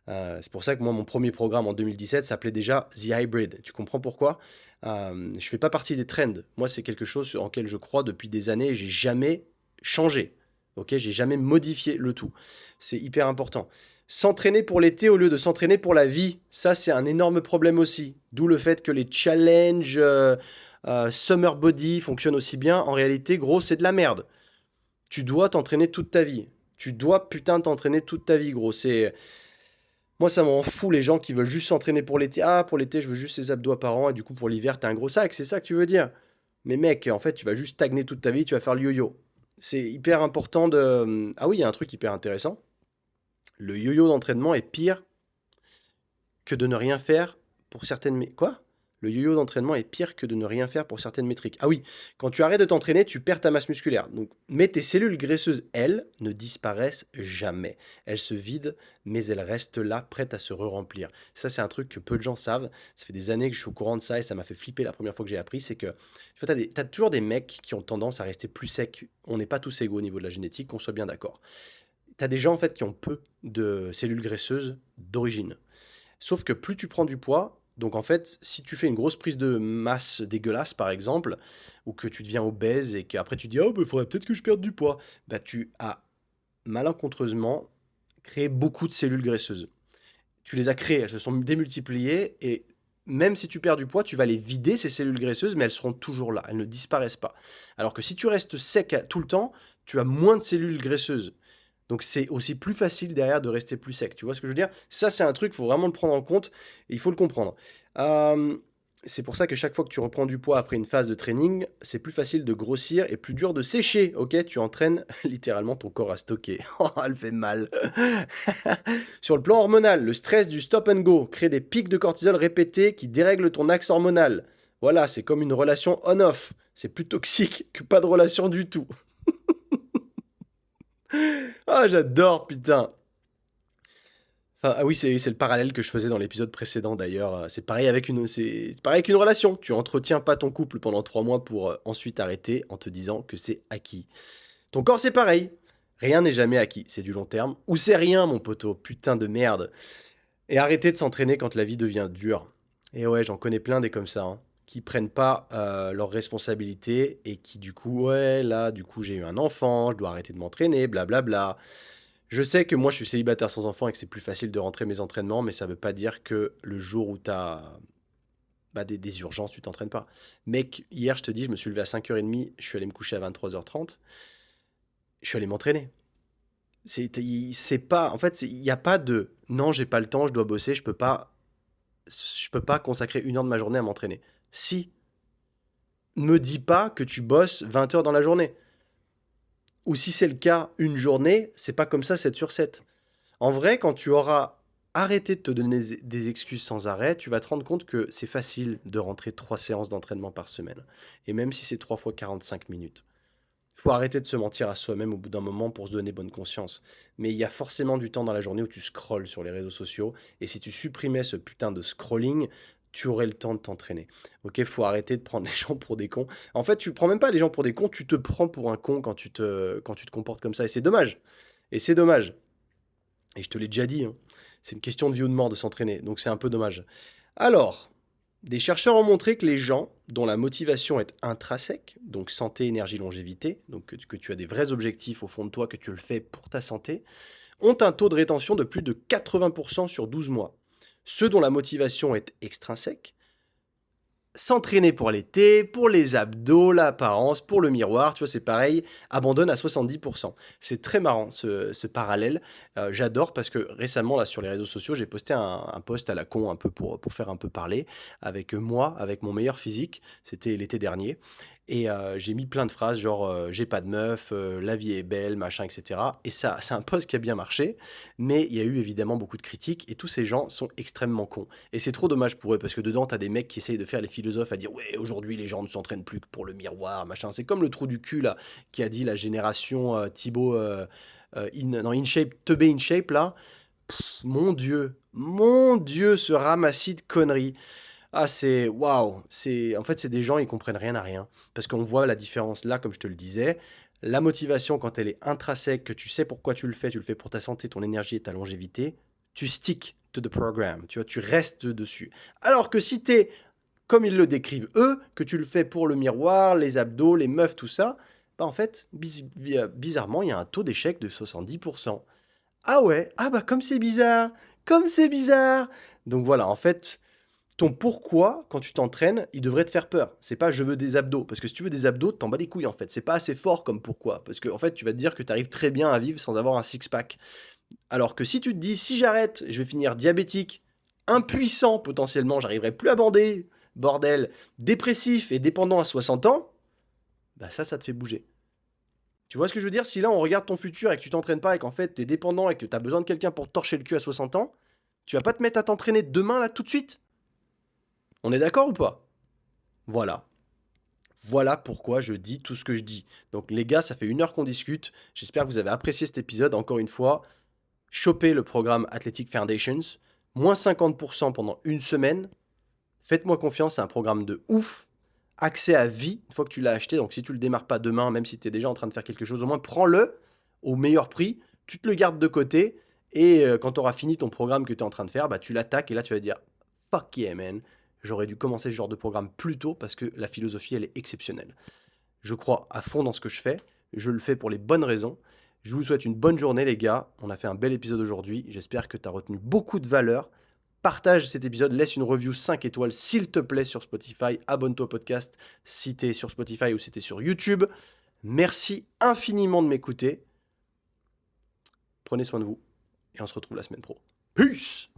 C'est pour ça que moi, mon premier programme en 2017 s'appelait déjà The Hybrid. Tu comprends pourquoi? Je fais pas partie des trends. Moi, c'est quelque chose en lequel je crois depuis des années et j'ai jamais changé. Ok, j'ai jamais modifié le tout. C'est hyper important. S'entraîner pour l'été au lieu de s'entraîner pour la vie, ça c'est un énorme problème aussi. D'où le fait que les challenges summer body fonctionnent aussi bien. En réalité, gros, c'est de la merde. Tu dois t'entraîner toute ta vie. Tu dois putain t'entraîner toute ta vie, gros. Moi, ça m'en fout les gens qui veulent juste s'entraîner pour l'été. Ah, pour l'été, je veux juste 6 abdos par an et du coup pour l'hiver, t'as un gros sac. C'est ça que tu veux dire? Mais mec, en fait, tu vas juste stagner toute ta vie, tu vas faire le yo-yo. C'est hyper important de. Ah oui, il y a un truc hyper intéressant. Le yo-yo d'entraînement est pire que de ne rien faire pour certaines. Quoi? Le yo-yo d'entraînement est pire que de ne rien faire pour certaines métriques. Ah oui, quand tu arrêtes de t'entraîner, tu perds ta masse musculaire. Donc, mais tes cellules graisseuses, elles, ne disparaissent jamais. Elles se vident, mais elles restent là, prêtes à se re-remplir. Ça, c'est un truc que peu de gens savent. Ça fait des années que je suis au courant de ça et ça m'a fait flipper la première fois que j'ai appris. C'est que tu as toujours des mecs qui ont tendance à rester plus secs. On n'est pas tous égaux au niveau de la génétique, qu'on soit bien d'accord. Tu as des gens en fait qui ont peu de cellules graisseuses d'origine. Sauf que plus tu prends du poids, donc en fait, si tu fais une grosse prise de masse dégueulasse, par exemple, ou que tu deviens obèse et qu'après tu dis oh, il faudrait peut-être que je perde du poids, bah tu as malencontreusement créé beaucoup de cellules graisseuses. Tu les as créées, elles se sont démultipliées et même si tu perds du poids, tu vas les vider, ces cellules graisseuses, mais elles seront toujours là, elles ne disparaissent pas. Alors que si tu restes sec tout le temps, tu as moins de cellules graisseuses. Donc c'est aussi plus facile derrière de rester plus sec. Tu vois ce que je veux dire? Ça, c'est un truc, il faut vraiment le prendre en compte et il faut le comprendre. Euh, c'est pour ça que chaque fois que tu reprends du poids après une phase de training, c'est plus facile de grossir et plus dur de sécher. Ok, tu entraînes littéralement ton corps à stocker. Oh, elle fait mal. Sur le plan hormonal, le stress du stop and go crée des pics de cortisol répétés qui dérèglent ton axe hormonal. Voilà, c'est comme une relation on-off. C'est plus toxique que pas de relation du tout. Ah, j'adore, putain. Enfin, ah oui, c'est le parallèle que je faisais dans l'épisode précédent d'ailleurs. C'est pareil qu'une relation. Tu entretiens pas ton couple pendant 3 mois pour ensuite arrêter en te disant que c'est acquis. Ton corps, c'est pareil. Rien n'est jamais acquis. C'est du long terme. Ou c'est rien, mon poteau. Putain de merde. Et arrêter de s'entraîner quand la vie devient dure. Et ouais, j'en connais plein des comme ça, hein, qui prennent pas leurs responsabilités et qui du coup, ouais, là, du coup, j'ai eu un enfant, je dois arrêter de m'entraîner, blablabla. Je sais que moi, je suis célibataire sans enfant et que c'est plus facile de rentrer mes entraînements, mais ça veut pas dire que le jour où tu as des urgences, tu t'entraînes pas. Mec, hier, je te dis, je me suis levé à 5h30, je suis allé me coucher à 23h30, je suis allé m'entraîner. C'est pas, en fait, il n'y a pas de non, j'ai pas le temps, je dois bosser, je peux pas. je peux pas consacrer 1 heure de ma journée à m'entraîner. Si, ne me dis pas que tu bosses 20 heures dans la journée. Ou si c'est le cas, une journée, c'est pas comme ça 7 sur 7. En vrai, quand tu auras arrêté de te donner des excuses sans arrêt, tu vas te rendre compte que c'est facile de rentrer 3 séances d'entraînement par semaine. Et même si c'est 3 fois 45 minutes. Il faut arrêter de se mentir à soi-même au bout d'un moment pour se donner bonne conscience. Mais il y a forcément du temps dans la journée où tu scrolles sur les réseaux sociaux. Et si tu supprimais ce putain de scrolling, tu aurais le temps de t'entraîner. Ok, faut arrêter de prendre les gens pour des cons. En fait, tu prends même pas les gens pour des cons, tu te prends pour un con quand tu te comportes comme ça. Et c'est dommage. Et c'est dommage. Et je te l'ai déjà dit, hein, c'est une question de vie ou de mort de s'entraîner. Donc c'est un peu dommage. Alors, des chercheurs ont montré que les gens dont la motivation est intrinsèque, donc santé, énergie, longévité, donc que tu as des vrais objectifs au fond de toi, que tu le fais pour ta santé, ont un taux de rétention de plus de 80% sur 12 mois. Ceux dont la motivation est extrinsèque, s'entraîner pour l'été, pour les abdos, l'apparence, pour le miroir, tu vois, c'est pareil, abandonne à 70%. C'est très marrant ce parallèle. J'adore parce que récemment, là, sur les réseaux sociaux, j'ai posté un post à la con un peu pour faire un peu parler avec moi, avec mon meilleur physique. C'était l'été dernier. Et j'ai mis plein de phrases genre j'ai pas de meuf, la vie est belle, machin, etc. Et ça, c'est un post qui a bien marché, mais il y a eu évidemment beaucoup de critiques et tous ces gens sont extrêmement cons. Et c'est trop dommage pour eux parce que dedans, t'as des mecs qui essayent de faire les philosophes à dire ouais, aujourd'hui les gens ne s'entraînent plus que pour le miroir, machin. C'est comme le trou du cul là qui a dit la génération Thibaut non, InShape, Teubé InShape là. Mon Dieu, ce ramassis de conneries. Ah, c'est waouh! C'est en fait, c'est des gens, ils comprennent rien à rien. Parce qu'on voit la différence là, comme je te le disais. La motivation, quand elle est intrinsèque, que tu sais pourquoi tu le fais pour ta santé, ton énergie et ta longévité, tu stick to the program, tu vois, tu restes dessus. Alors que si t'es, comme ils le décrivent eux, que tu le fais pour le miroir, les abdos, les meufs, tout ça, bah en fait, bizarrement, il y a un taux d'échec de 70%. Ah ouais, ah bah comme c'est bizarre. Donc voilà, en fait, ton pourquoi, quand tu t'entraînes, il devrait te faire peur. C'est pas je veux des abdos. Parce que si tu veux des abdos, t'en bats les couilles en fait. C'est pas assez fort comme pourquoi. Parce que en fait, tu vas te dire que tu arrives très bien à vivre sans avoir un six-pack. Alors que si tu te dis si j'arrête, je vais finir diabétique, impuissant potentiellement, j'arriverai plus à bander, bordel, dépressif et dépendant à 60 ans, bah ça te fait bouger. Tu vois ce que je veux dire? Si là on regarde ton futur et que tu t'entraînes pas et qu'en fait t'es dépendant et que t'as besoin de quelqu'un pour te torcher le cul à 60 ans, tu vas pas te mettre à t'entraîner demain là tout de suite? On est d'accord ou pas? Voilà. Voilà pourquoi je dis tout ce que je dis. Donc les gars, ça fait 1 heure qu'on discute. J'espère que vous avez apprécié cet épisode. Encore une fois, chopez le programme Athletic Foundations. Moins 50% pendant une semaine. Faites-moi confiance, c'est un programme de ouf. Accès à vie, une fois que tu l'as acheté. Donc si tu le démarres pas demain, même si tu es déjà en train de faire quelque chose, au moins prends-le au meilleur prix. Tu te le gardes de côté. Et quand tu auras fini ton programme que tu es en train de faire, bah, tu l'attaques et là tu vas dire fuck yeah man. J'aurais dû commencer ce genre de programme plus tôt parce que la philosophie elle est exceptionnelle. Je crois à fond dans ce que je fais. Je le fais pour les bonnes raisons. Je vous souhaite une bonne journée, les gars. On a fait un bel épisode aujourd'hui. J'espère que tu as retenu beaucoup de valeur. Partage cet épisode, laisse une review 5 étoiles, s'il te plaît, sur Spotify. Abonne-toi au podcast si tu es sur Spotify ou si tu es sur YouTube. Merci infiniment de m'écouter. Prenez soin de vous et on se retrouve la semaine pro. Peace!